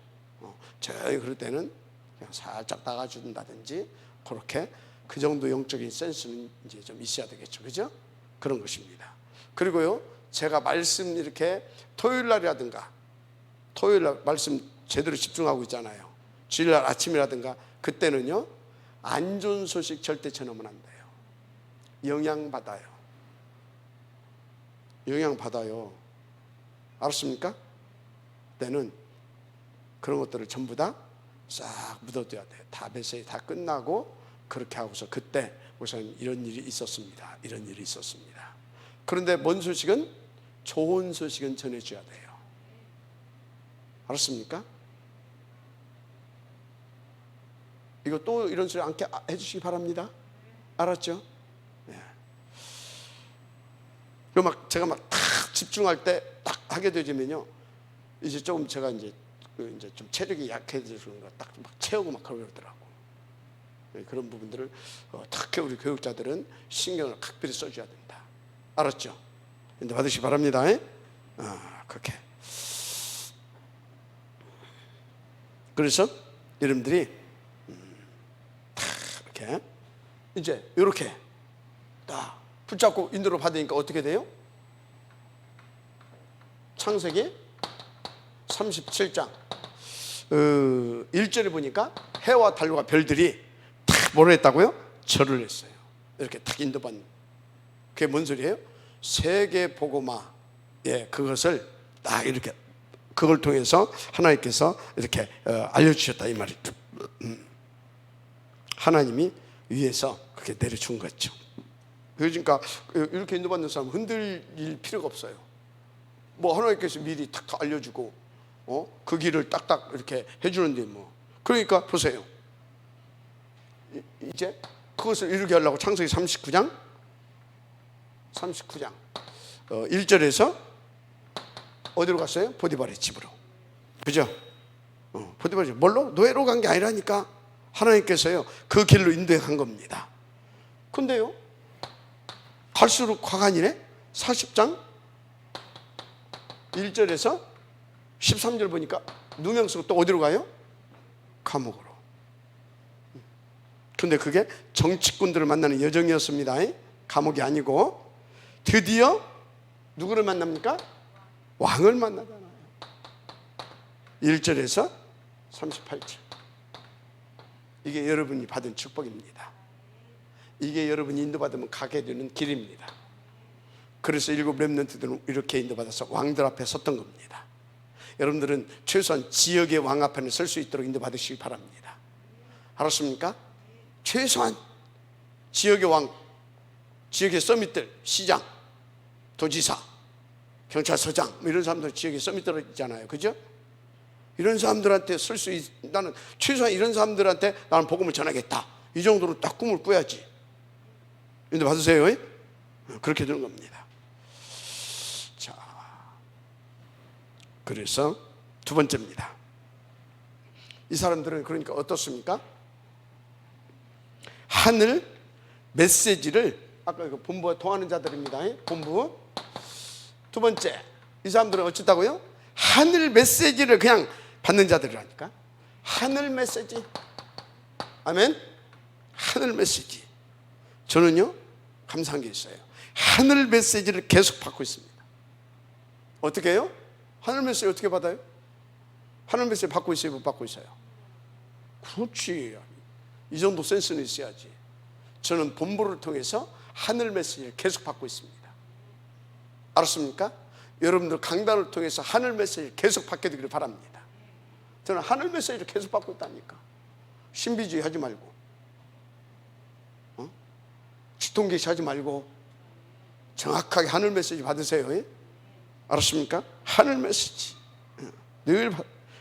저희 그럴 때는 그냥 살짝 나가준다든지, 그렇게 그 정도 영적인 센스는 이제 좀 있어야 되겠죠. 그죠? 그런 것입니다. 그리고요, 제가 말씀 이렇게 토요일날이라든가, 토요일날 말씀 제대로 집중하고 있잖아요. 주일날 아침이라든가, 그때는요, 안 좋은 소식 절대 전하면 안 돼요. 영향받아요. 영향받아요. 알았습니까? 그때는 그런 것들을 전부 다 싹 묻어둬야 돼요. 다 메시지 다 끝나고 그렇게 하고서, 그때 목사님 이런 일이 있었습니다. 이런 일이 있었습니다. 그런데 뭔 소식은? 좋은 소식은 전해줘야 돼요. 알았습니까? 이거 또 이런 소리 안 해주시기 바랍니다. 알았죠? 네. 그리고 막 제가 막 탁 집중할 때 딱 하게 되면요, 이제 조금 제가 이제 좀 체력이 약해지는 거 딱 막 채우고 막 그러더라고. 그런 부분들을 특히 우리 교육자들은 신경을 각별히 써줘야 된다. 알았죠? 근데 받으시기 바랍니다. 그렇게. 그래서 여러분들이 이렇게 이제 이렇게 딱 붙잡고 인도를 받으니까 어떻게 돼요? 창세기 37장 1절에 보니까 해와 달과 별들이 탁 뭐를 했다고요? 절을 했어요. 이렇게 탁 인도받는. 그게 뭔 소리예요? 세계 복음화, 그것을 딱 이렇게, 그걸 통해서 하나님께서 이렇게 알려주셨다 이 말이죠. 하나님이 위에서 그렇게 내려준 거죠. 그러니까 이렇게 인도받는 사람은 흔들릴 필요가 없어요. 뭐 하나님께서 미리 탁 알려주고 그 길을 딱딱 이렇게 해주는데, 뭐 그러니까 보세요. 이제 그것을 이루게 하려고 창세기 39장 1절에서 어디로 갔어요? 보디발의 집으로. 그죠? 보디발의 집. 뭘로? 노예로 간 게 아니라니까. 하나님께서요 그 길로 인도한 겁니다. 근데요 갈수록 화관이네. 40장 1절에서 13절 보니까 누명쓰고 또 어디로 가요? 감옥으로. 근데 그게 정치꾼들을 만나는 여정이었습니다. 감옥이 아니고. 드디어 누구를 만납니까? 왕을 만나잖아요. 1절에서 38절. 이게 여러분이 받은 축복입니다. 이게 여러분이 인도받으면 가게 되는 길입니다. 그래서 7 렘넌트들은 이렇게 인도받아서 왕들 앞에 섰던 겁니다. 여러분들은 최소한 지역의 왕 앞에 설 수 있도록 인도받으시기 바랍니다. 알았습니까? 최소한 지역의 왕, 지역의 서밋들, 시장, 도지사, 경찰서장 이런 사람들 지역에 서밋들 있잖아요. 그죠? 이런 사람들한테 설 수 나는 최소한 이런 사람들한테 나는 복음을 전하겠다. 이 정도로 딱 꿈을 꾸야지. 인도 받으세요. 그렇게 되는 겁니다. 자, 그래서 두 번째입니다. 이 사람들은 그러니까 어떻습니까? 하늘 메시지를, 아까 그 본부와 통하는 자들입니다. 본부. 두 번째, 이 사람들은 어쨌다고요? 하늘 메시지를 그냥 받는 자들이라니까. 하늘 메시지. 아멘. 하늘 메시지. 저는요 감사한 게 있어요. 하늘 메시지를 계속 받고 있습니다. 어떻게 해요? 하늘 메시지 어떻게 받아요? 하늘 메시지 받고 있어요? 못 받고 있어요? 그렇지. 이 정도 센스는 있어야지. 저는 본부를 통해서 하늘 메시지를 계속 받고 있습니다. 알았습니까? 여러분들 강단을 통해서 하늘 메시지를 계속 받게 되기를 바랍니다. 저는 하늘 메시지를 계속 받고 있다니까. 신비주의 하지 말고, 지통계시 하지 말고 정확하게 하늘 메시지 받으세요. 알았습니까? 하늘 메시지 늘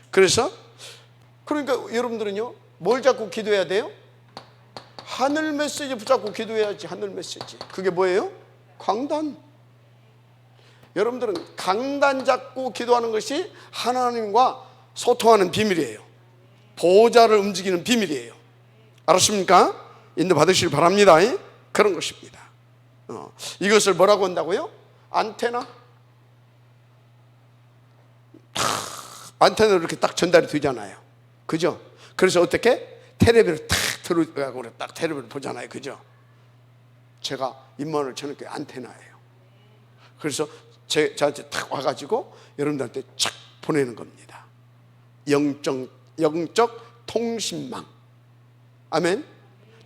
그래서 그러니까 여러분들은요 뭘 잡고 기도해야 돼요? 하늘 메시지 붙잡고 기도해야지. 하늘 메시지. 그게 뭐예요? 강단. 여러분들은 강단 잡고 기도하는 것이 하나님과 소통하는 비밀이에요. 보호자를 움직이는 비밀이에요. 알았습니까? 인도 받으시길 바랍니다. 그런 것입니다. 이것을 뭐라고 한다고요? 안테나? 안테나로 이렇게 딱 전달이 되잖아요. 그죠? 그래서 어떻게? 텔레비를 탁 들어가고 딱 텔레비를 보잖아요. 그죠? 제가 임마누엘 저녁교회 안테나예요. 그래서 저한테 탁 와가지고 여러분들한테 착 보내는 겁니다. 영적 통신망. 아멘.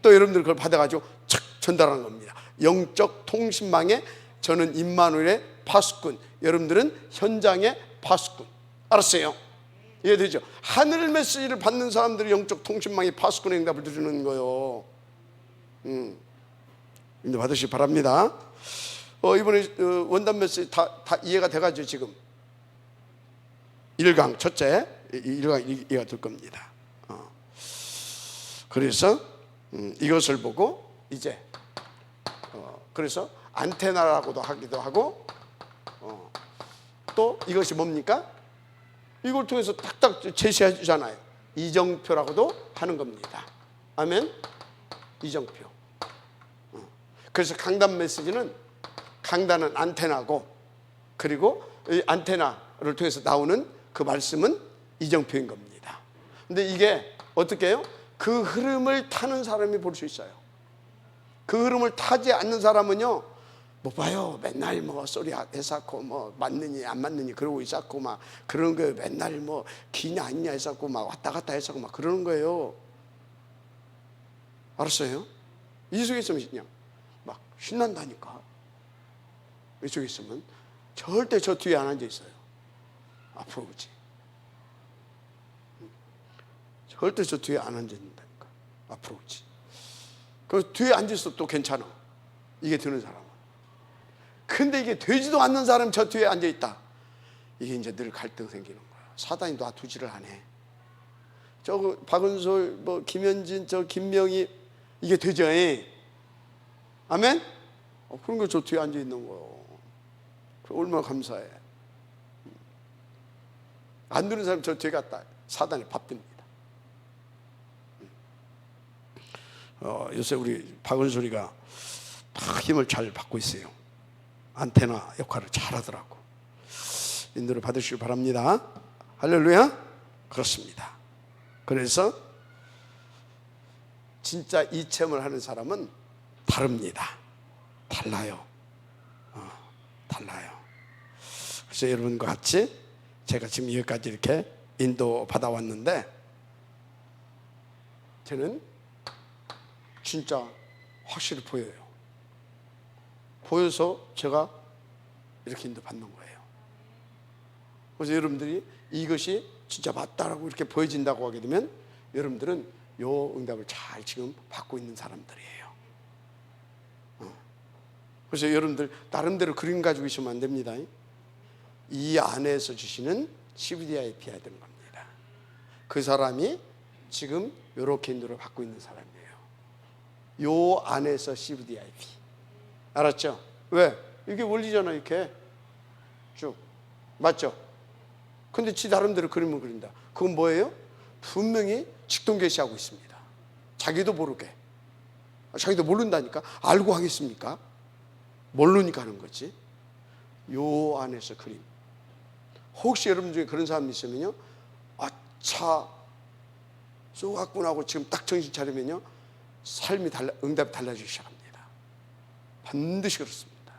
또 여러분들 그걸 받아가지고 착 전달하는 겁니다. 영적 통신망에 저는 임마누엘의 파수꾼, 여러분들은 현장의 파수꾼. 알았어요? 이해되죠? 하늘 메시지를 받는 사람들이 영적 통신망의 파수꾼의 응답을 드리는 거예요. 인도 받으시기 바랍니다. 이번에 원단 메시지 다 이해가 돼가지고 지금 1강 첫째 1강 이해가 될 겁니다. 그래서 이것을 보고 이제 그래서 안테나라고도 하기도 하고 또 이것이 뭡니까? 이걸 통해서 딱딱 제시해 주잖아요. 이정표라고도 하는 겁니다. 아멘. 이정표. 그래서 강단 메시지는 강단은 안테나고 그리고 이 안테나를 통해서 나오는 그 말씀은 이정표인 겁니다. 근데 이게 어떻게 해요? 그 흐름을 타는 사람이 볼 수 있어요. 그 흐름을 타지 않는 사람은요 못 봐요. 맨날 뭐 소리 했었고 뭐 맞느니 안 맞느니 그러고 있었고 막 그런 거예요. 맨날 뭐 기냐 아니냐 했었고 막 왔다 갔다 했었고 막 그러는 거예요. 알았어요? 이 속에 있으면 그냥 막 신난다니까. 이쪽에 있으면 절대 저 뒤에 안 앉아 있어요. 앞으로 오지. 절대 저 뒤에 안 앉아 있는다니까. 앞으로 오지. 그 뒤에 앉아 있어도 또 괜찮아. 이게 드는 사람은. 근데 이게 되지도 않는 사람 저 뒤에 앉아 있다. 이게 이제 늘 갈등 생기는 거야. 사단이 놔두지를 안 해. 저 박은솔, 뭐 김현진, 저 김명희 이게 되죠. 아멘? 그런 거 저 뒤에 앉아 있는 거요. 얼마나 감사해. 안 되는 사람 저 뒤에 갔다 사단에 밥듭니다. 요새 우리 박은솔이가 다 힘을 잘 받고 있어요. 안테나 역할을 잘 하더라고. 인도를 받으시길 바랍니다. 할렐루야. 그렇습니다. 그래서 진짜 이 체험을 하는 사람은 다릅니다. 달라요. 달라요. 그래서 여러분과 같이 제가 지금 여기까지 이렇게 인도 받아왔는데, 저는 진짜 확실히 보여요. 보여서 제가 이렇게 인도 받는 거예요. 그래서 여러분들이 이것이 진짜 맞다라고 이렇게 보여진다고 하게 되면 여러분들은 요 응답을 잘 지금 받고 있는 사람들이에요. 그래서 여러분들 나름대로 그림 가지고 있으면 안 됩니다. 이 안에서 주시는 CVDIP여야 되는 겁니다. 그 사람이 지금 이렇게 인도를 받고 있는 사람이에요. 요 안에서 CVDIP. 알았죠? 왜? 이게 원리잖아. 이렇게 쭉 맞죠? 근데 지 나름대로 그림을 그린다. 그건 뭐예요? 분명히 직동계시하고 있습니다. 자기도 모르게. 자기도 모른다니까. 알고 하겠습니까? 모르니까 하는 거지. 요 안에서 그림. 혹시 여러분 중에 그런 사람이 있으면요, 아차 쏘갔구나 하고 지금 딱 정신 차리면요, 삶이 응답이 달라지기 시작합니다. 반드시 그렇습니다.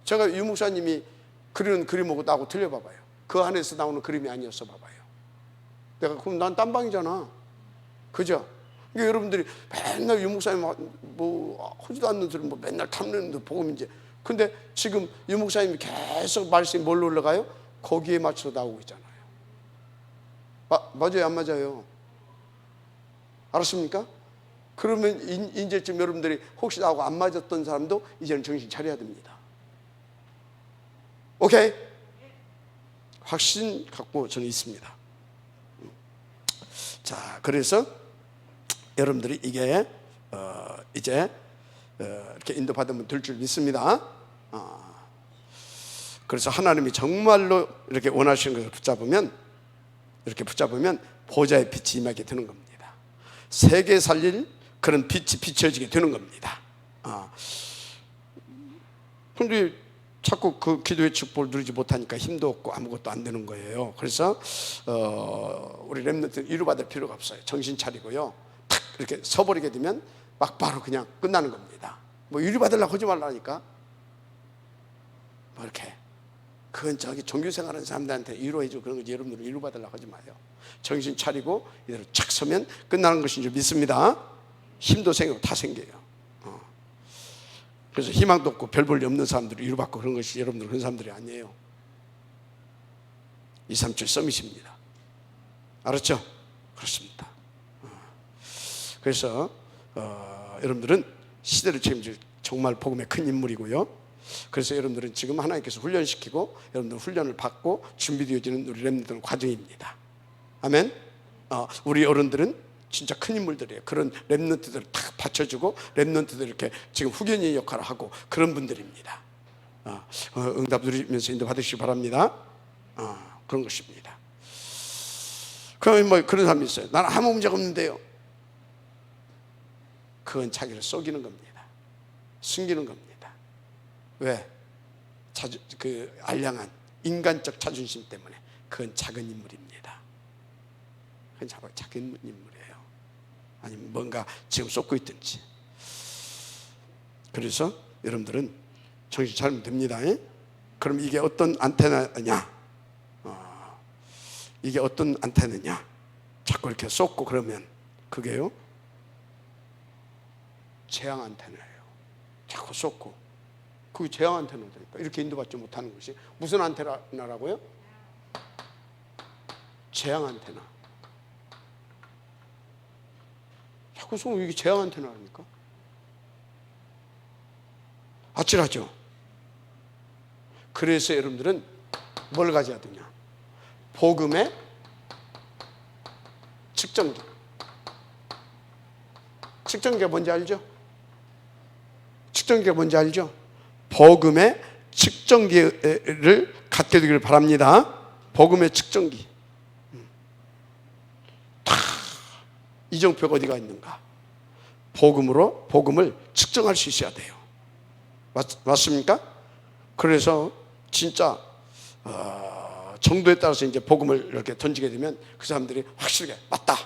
제가 유 목사님이 그리는 그림하고 나하고 틀려봐봐요. 그 안에서 나오는 그림이 아니었어 봐봐요. 내가 그럼 난 딴방이잖아. 그죠? 그러니까 여러분들이 맨날 유 목사님 뭐 하지도 않는 소리 뭐 맨날 탐내는 복음인지. 근데 지금 유 목사님이 계속 말씀이 뭘로 올라가요? 거기에 맞춰서 나오고 있잖아요. 맞아요, 안 맞아요? 알았습니까? 그러면 이제쯤 여러분들이 혹시 나하고 안 맞았던 사람도 이제는 정신 차려야 됩니다. 오케이? 확신 갖고 저는 있습니다. 자, 그래서 여러분들이 이게 이제 이렇게 인도받으면 될 줄 믿습니다. 그래서 하나님이 정말로 이렇게 원하시는 것을 붙잡으면, 이렇게 붙잡으면 보좌의 빛이 임하게 되는 겁니다. 세계 살릴 그런 빛이 비춰지게 되는 겁니다. 그런데 자꾸 그 기도의 축복을 누리지 못하니까 힘도 없고 아무것도 안 되는 거예요. 그래서 우리 렘넌트는 위로받을 필요가 없어요. 정신 차리고요, 탁 이렇게 서버리게 되면 막바로 그냥 끝나는 겁니다. 뭐 위로받으려고 하지 말라니까. 뭐 이렇게 그건 저기 종교생활하는 사람들한테 위로해주고 그런 거지, 여러분들은 위로받으려고 하지 마요. 정신 차리고 이대로 착 서면 끝나는 것인 줄 믿습니다. 힘도 생기고 다 생겨요. 그래서 희망도 없고 별 볼 일 없는 사람들이 위로받고 그런 것이, 여러분들 그런 사람들이 아니에요. 2, 3주 서밋입니다. 알았죠? 그렇습니다. 그래서 여러분들은 시대를 책임질 정말 복음의 큰 인물이고요. 그래서 여러분들은 지금 하나님께서 훈련시키고 여러분들 훈련을 받고 준비되어지는 우리 렘넌트는 과정입니다. 아멘. 우리 어른들은 진짜 큰 인물들이에요. 그런 렘넌트들을 딱 받쳐주고 렘넌트들 이렇게 지금 후견인 역할을 하고 그런 분들입니다. 응답 누리면서 인도 받으시기 바랍니다. 그런 것입니다. 그러면 뭐 그런 사람이 있어요. 나는 아무 문제가 없는데요. 그건 자기를 속이는 겁니다. 숨기는 겁니다. 왜? 그 알량한 인간적 자존심 때문에. 그건 작은 인물입니다. 그건 작은 인물이에요. 아니면 뭔가 지금 쏟고 있든지. 그래서 여러분들은 정신 차리면 됩니다. 그럼 이게 어떤 안테나냐? 이게 어떤 안테나냐? 자꾸 이렇게 쏟고 그러면 그게요, 재앙 안테나예요. 자꾸 쏟고 그게 재앙 안테나니까 이렇게 인도받지 못하는 것이 무슨 안테나라고요? 재앙 안테나. 자꾸 쏘면 이게 재앙 안테나라니까. 아찔하죠? 그래서 여러분들은 뭘 가져야 되냐? 복음의 측정기. 측정기가 뭔지 알죠? 측정기가 뭔지 알죠? 복음의 측정기를 갖게 되기를 바랍니다. 복음의 측정기. 다 이정표가 어디가 있는가? 복음으로 복음을 측정할 수 있어야 돼요. 맞습니까? 그래서 진짜 정도에 따라서 이제 복음을 이렇게 던지게 되면 그 사람들이 확실하게 맞다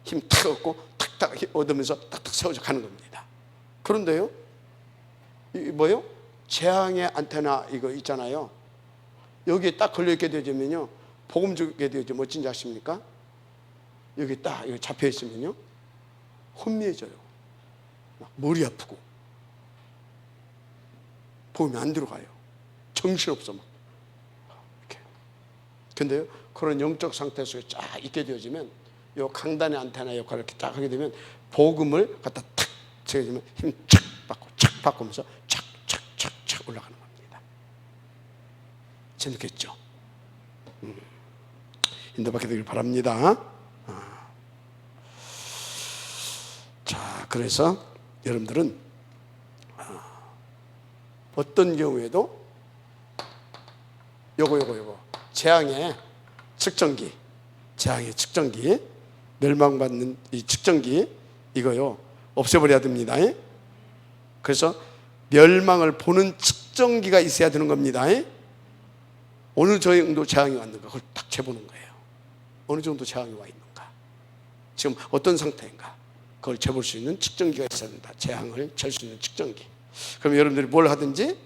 힘 탁 얻고 탁탁 얻으면서 탁탁 세워져 가는 겁니다. 그런데요, 이 뭐요? 재앙의 안테나 이거 있잖아요. 여기에 딱 걸려 있게 되면요, 복음 주게 되죠. 멋진지 아십니까? 여기 딱 이거 잡혀 있으면요, 혼미해져요. 머리 아프고 복음이 안 들어가요. 정신없어 막. 이렇게. 근데요, 그런 영적 상태 속에 쫙 있게 되어지면 요 강단의 안테나 역할을 이렇게 딱 하게 되면 복음을 갖다 탁 채워주면 힘 착 받고 착 바꾸면서 착착착착 올라가는 겁니다. 재밌겠죠? 인도받게 되길 바랍니다. 자, 그래서 여러분들은 어떤 경우에도 요거 재앙의 측정기, 멸망받는 이 측정기 이거요 없애버려야 됩니다. 그래서 멸망을 보는 측정기가 있어야 되는 겁니다. 어느 정도 재앙이 왔는가 그걸 딱 재보는 거예요. 어느 정도 재앙이 와 있는가, 지금 어떤 상태인가, 그걸 재볼 수 있는 측정기가 있어야 된다. 재앙을 잴 수 있는 측정기. 그럼 여러분들이 뭘 하든지,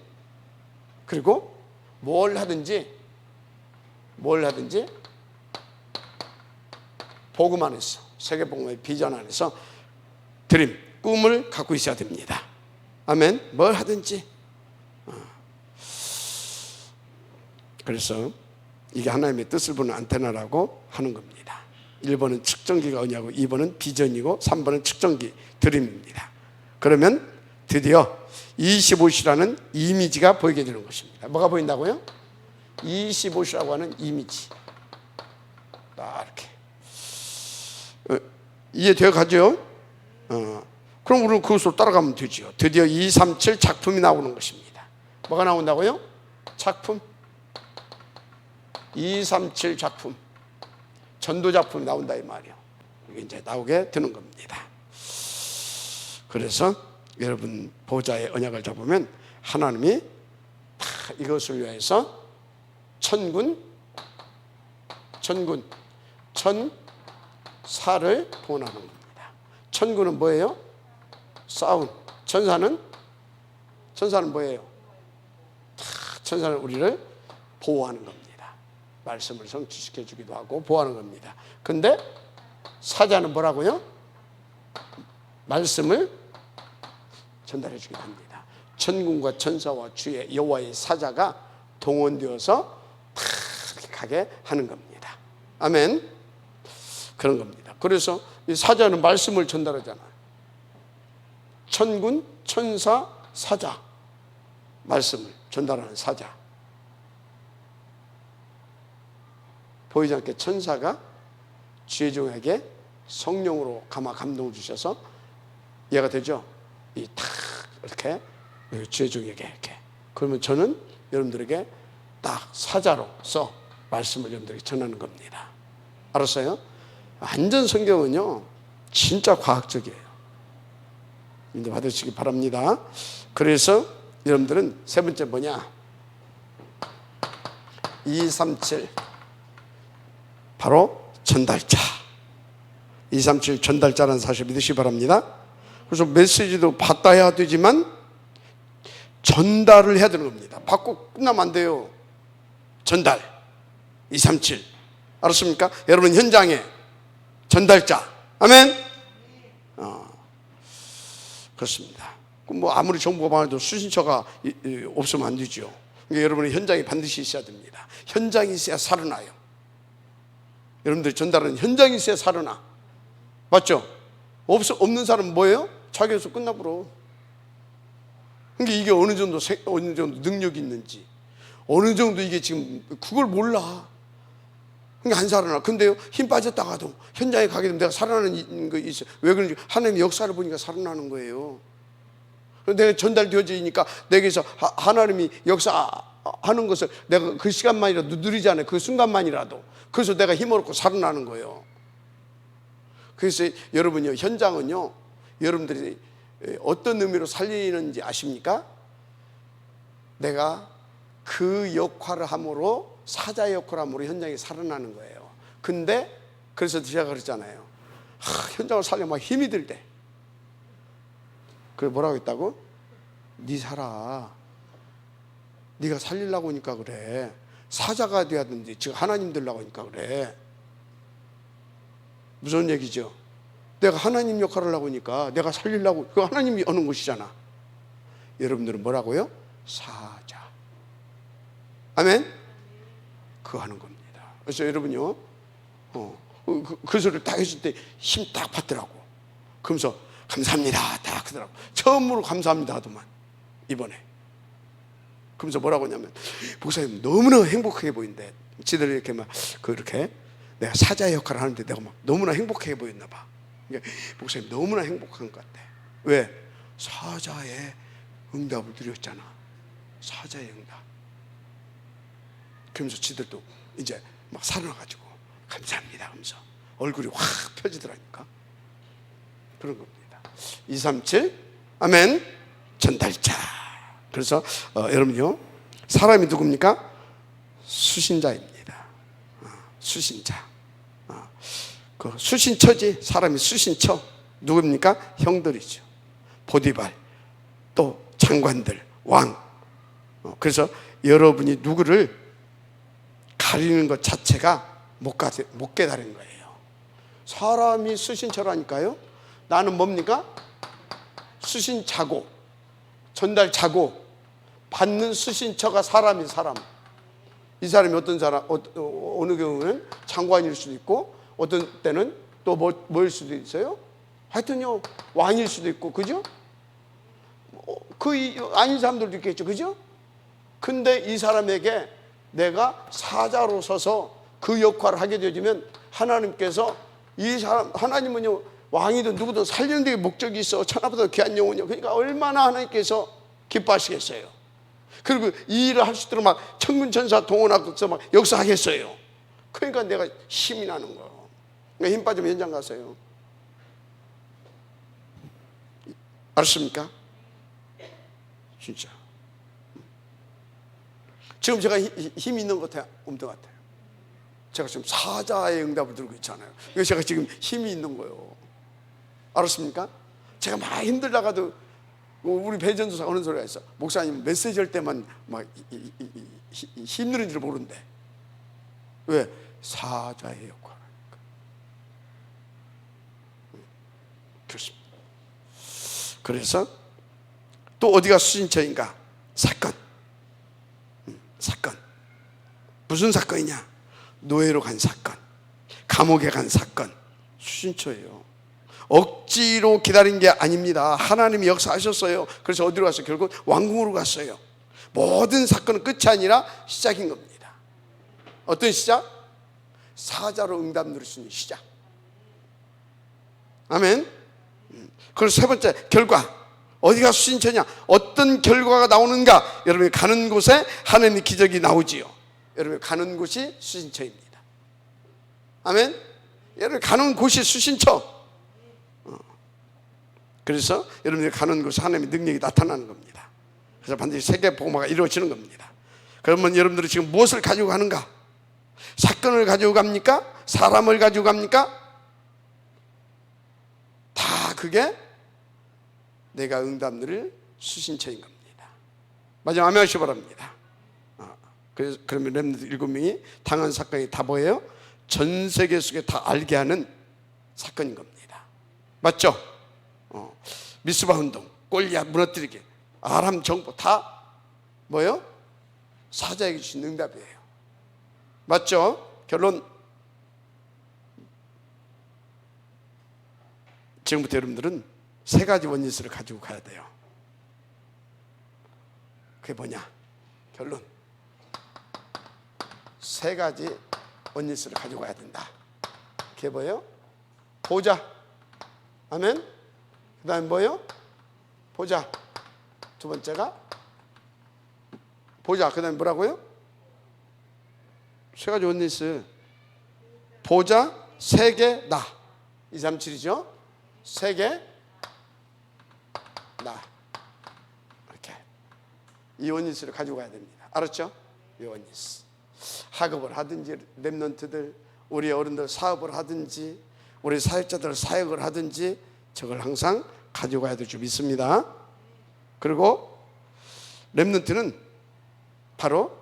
그리고 뭘 하든지 복음 안에서, 세계복음의 비전 안에서 드림, 꿈을 갖고 있어야 됩니다. 아멘. 뭘 하든지. 그래서 이게 하나님의 뜻을 보는 안테나라고 하는 겁니다. 1번은 측정기가 언약이고 2번은 비전이고 3번은 측정기, 드림입니다. 그러면 드디어 25시라는 이미지가 보이게 되는 것입니다. 뭐가 보인다고요? 25시라고 하는 이미지. 딱 이렇게. 이해되어 가죠? 그럼 우리는 그것으로 따라가면 되죠. 드디어 237 작품이 나오는 것입니다. 뭐가 나온다고요? 작품. 237 작품. 전도 작품이 나온다 이 말이에요. 이게 이제 나오게 되는 겁니다. 그래서 여러분 보좌의 언약을 잡으면 하나님이 다 이것을 위해서 천사를 보호하는 겁니다. 천군은 뭐예요? 싸운. 천사는 뭐예요? 천사는 우리를 보호하는 겁니다. 말씀을 성취시켜 주기도 하고 보호하는 겁니다. 근데 사자는 뭐라고요? 말씀을 전달해 주기도 합니다. 천군과 천사와 주의 여호와의 사자가 동원되어서 다 이렇게 가게 하는 겁니다. 아멘. 그런 겁니다. 그래서 이 사자는 말씀을 전달하잖아요. 천군, 천사, 사자, 말씀을 전달하는 사자. 보이지 않게 천사가 주의 종에게 성령으로 감동을 주셔서 이해가 되죠? 이 탁 이렇게 주의 종에게 이렇게. 그러면 저는 여러분들에게 딱 사자로서 말씀을 여러분들에게 전하는 겁니다. 알았어요? 완전 성경은요 진짜 과학적이에요. 인도 받으시기 바랍니다. 그래서 여러분들은 세 번째 뭐냐? 237 바로 전달자. 237 전달자라는 사실 믿으시기 바랍니다. 그래서 메시지도 받아야 되지만 전달을 해야 되는 겁니다. 받고 끝나면 안 돼요. 전달. 237 알았습니까? 여러분 현장에 전달자. 아멘. 그렇습니다. 뭐 아무리 정보가 많아도 수신처가 없으면 안 되죠. 그러니까 여러분의 현장이 반드시 있어야 됩니다. 현장이 있어야 살아나요. 여러분들이 전달하는 현장이 있어야 살아나. 맞죠? 없는 사람은 뭐예요? 자기에서 끝나버려. 그러니까 이게 어느 정도 능력이 있는지, 어느 정도 이게 지금 그걸 몰라. 그러니까 안 살아나. 근데요, 힘 빠졌다가도 현장에 가게 되면 내가 살아나는 거 있어요. 왜 그런지 하나님의 역사를 보니까 살아나는 거예요. 내가 전달되어지니까 내게서 하나님이 역사하는 것을 내가 그 시간만이라도 누리잖아요. 그 순간만이라도. 그래서 내가 힘을 얻고 살아나는 거예요. 그래서 여러분요, 현장은요, 여러분들이 어떤 의미로 살리는지 아십니까? 내가 그 역할을 함으로, 사자의 역할을 함으로 현장에 살아나는 거예요. 근데 그래서 제가 그랬잖아요. 현장을 살려면 힘이 들대. 그래, 뭐라고 했다고? 네 살아. 네가 살리려고 하니까 그래. 사자가 돼야든지 지금 하나님 되려고 하니까 그래. 무슨 얘기죠? 내가 하나님 역할을 하려고 하니까 내가 살리려고, 그 하나님이 어는 것이잖아. 여러분들은 뭐라고요? 사자. 아멘? 그거 하는 겁니다. 그래서 여러분요, 그 소리를 딱 했을 때 힘 딱 받더라고. 그러면서 감사합니다 딱 하더라고. 처음으로 감사합니다 하더만, 이번에. 그러면서 뭐라고 하냐면, 목사님 너무나 행복해 보인대. 지들 이렇게 막 그렇게 내가 사자의 역할을 하는데 내가 막 너무나 행복해 보였나 봐. 그러니까 목사님 너무나 행복한 것 같아. 왜? 사자의 응답을 드렸잖아. 사자의 응답. 그러면서 지들도 이제 막 살아나가지고 감사합니다 하면서 얼굴이 확 펴지더라니까. 그런 겁니다. 237 아멘. 전달자. 그래서 여러분요, 사람이 누굽니까? 수신자입니다. 수신자. 그 수신처지. 사람이 수신처. 누굽니까? 형들이죠. 보디발, 또 장관들, 왕. 그래서 여러분이 누구를 가리는 것 자체가 못 깨달은 거예요. 사람이 수신처라니까요. 나는 뭡니까? 수신자고, 전달자고, 받는 수신처가 사람이 사람. 이 사람이 어떤 사람, 어느 경우는 장관일 수도 있고, 어떤 때는 또 뭐일 수도 있어요. 하여튼요, 왕일 수도 있고, 그죠? 그 아닌 사람들도 있겠죠, 그죠? 근데 이 사람에게 내가 사자로 서서 그 역할을 하게 되어지면 하나님께서 이 사람, 하나님은요, 왕이든 누구든 살리는 데 목적이 있어. 천하보다 귀한 영혼이요. 그러니까 얼마나 하나님께서 기뻐하시겠어요. 그리고 이 일을 할 수 있도록 막 천군천사 동원하고서 막 역사하겠어요. 그러니까 내가 힘이 나는 거예요. 그러니까 힘 빠지면 현장 가세요. 알았습니까? 진짜. 지금 제가 힘이 있는 것 같아요? 없는 것 같아요? 제가 지금 사자의 응답을 들고 있잖아요. 그래서 제가 지금 힘이 있는 거예요. 알았습니까? 제가 막 힘들다가도 우리 배전도사 하는 소리가 있어. 목사님 메시지 할 때만 막 힘든 줄 모른대. 왜? 사자의 역할을 하니까. 그렇습니다. 그래서 또 어디가 수신처인가? 사건. 사건. 무슨 사건이냐? 노예로 간 사건, 감옥에 간 사건. 수신처예요. 억지로 기다린 게 아닙니다. 하나님이 역사하셨어요. 그래서 어디로 갔어요? 결국 왕궁으로 갔어요. 모든 사건은 끝이 아니라 시작인 겁니다. 어떤 시작? 사자로 응답 누릴 수 있는 시작. 아멘. 그리고 세 번째, 결과. 어디가 수신처냐? 어떤 결과가 나오는가? 여러분이 가는 곳에 하나님의 기적이 나오지요. 여러분이 가는 곳이 수신처입니다. 아멘. 여러분이 가는 곳이 수신처. 그래서 여러분들이 가는 곳에 하나님의 능력이 나타나는 겁니다. 그래서 반드시 세계 복음화가 이루어지는 겁니다. 그러면 여러분들이 지금 무엇을 가지고 가는가? 사건을 가지고 갑니까? 사람을 가지고 갑니까? 다 그게 내가 응답 누릴 수신처인 겁니다. 마지막 아멘 하시기 바랍니다. 그래서 그러면 렘넌트 7명이 당한 사건이 다 뭐예요? 전 세계 속에 다 알게 하는 사건인 겁니다. 맞죠? 미스바 운동, 골리앗 무너뜨리기, 아람 정복 다 뭐예요? 사자에게 주신 응답이에요. 맞죠? 결론. 지금부터 여러분들은 세 가지 원리스를 가지고 가야 돼요. 그게 뭐냐? 결론. 세 가지 원리스를 가지고 가야 된다. 그게 뭐예요? 보자. 아멘. 그 다음에 뭐예요? 보자. 두 번째가 보자. 그 다음에 뭐라고요? 세 가지 원리스. 보자, 세계, 나. 2, 3, 7이죠. 세계, 나. 이렇게 이 원리스를 가지고 가야 됩니다. 알았죠? 이 원리스. 학업을 하든지 렘넌트들, 우리 어른들 사업을 하든지 우리 사역자들 사역을 하든지 저걸 항상 가지고 가야 될 줄 믿습니다. 그리고 렘넌트는 바로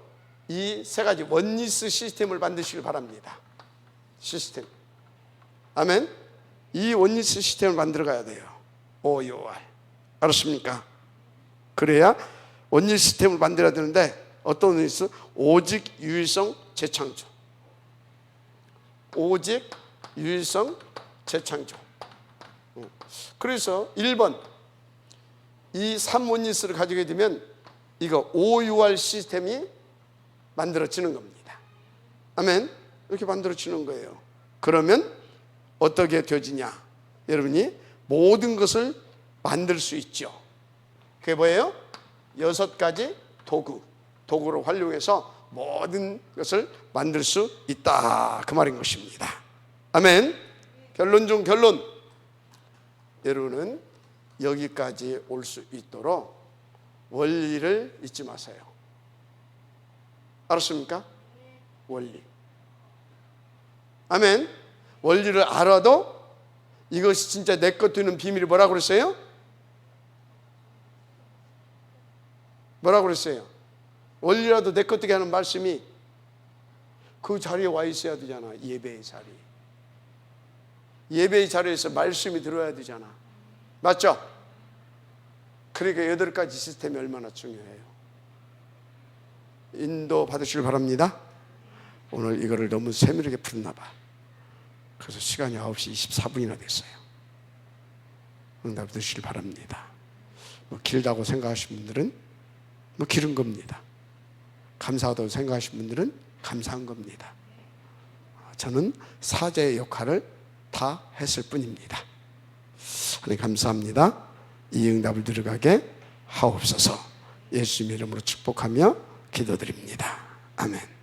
이 세 가지 원리스 시스템을 만드시길 바랍니다. 시스템. 아멘. 이 원리스 시스템을 만들어 가야 돼요. OUR. 알았습니까? 그래야 원리스 시스템을 만들어야 되는데 어떤 원리스? 오직 유일성 재창조. 오직 유일성 재창조. 그래서 1번 이 3원리스를 가지게 되면 이거 OUR 시스템이 만들어지는 겁니다. 아멘. 이렇게 만들어지는 거예요. 그러면 어떻게 되어지냐? 여러분이 모든 것을 만들 수 있죠. 그게 뭐예요? 6가지 도구를 활용해서 모든 것을 만들 수 있다, 그 말인 것입니다. 아멘. 결론 중 결론. 여러분은 여기까지 올 수 있도록 원리를 잊지 마세요. 알았습니까? 원리. 아멘. 원리를 알아도 이것이 진짜 내 것 되는 비밀이 뭐라고 그랬어요? 뭐라고 그랬어요? 원리라도 내 것 되게 하는 말씀이 그 자리에 와 있어야 되잖아. 예배의 자리. 예배의 자리에서 말씀이 들어야 되잖아. 맞죠? 그러니까 8가지 시스템이 얼마나 중요해요. 인도 받으시길 바랍니다. 오늘 이거를 너무 세밀하게 풀었나 봐. 그래서 시간이 9시 24분이나 됐어요. 응답 드시길 바랍니다. 길다고 생각하시는 분들은 길은 겁니다. 감사하다고 생각하시는 분들은 감사한 겁니다. 저는 사제의 역할을 다 했을 뿐입니다. 하나님 감사합니다. 이 응답을 들어가게 하옵소서. 예수님 이름으로 축복하며 기도드립니다. 아멘.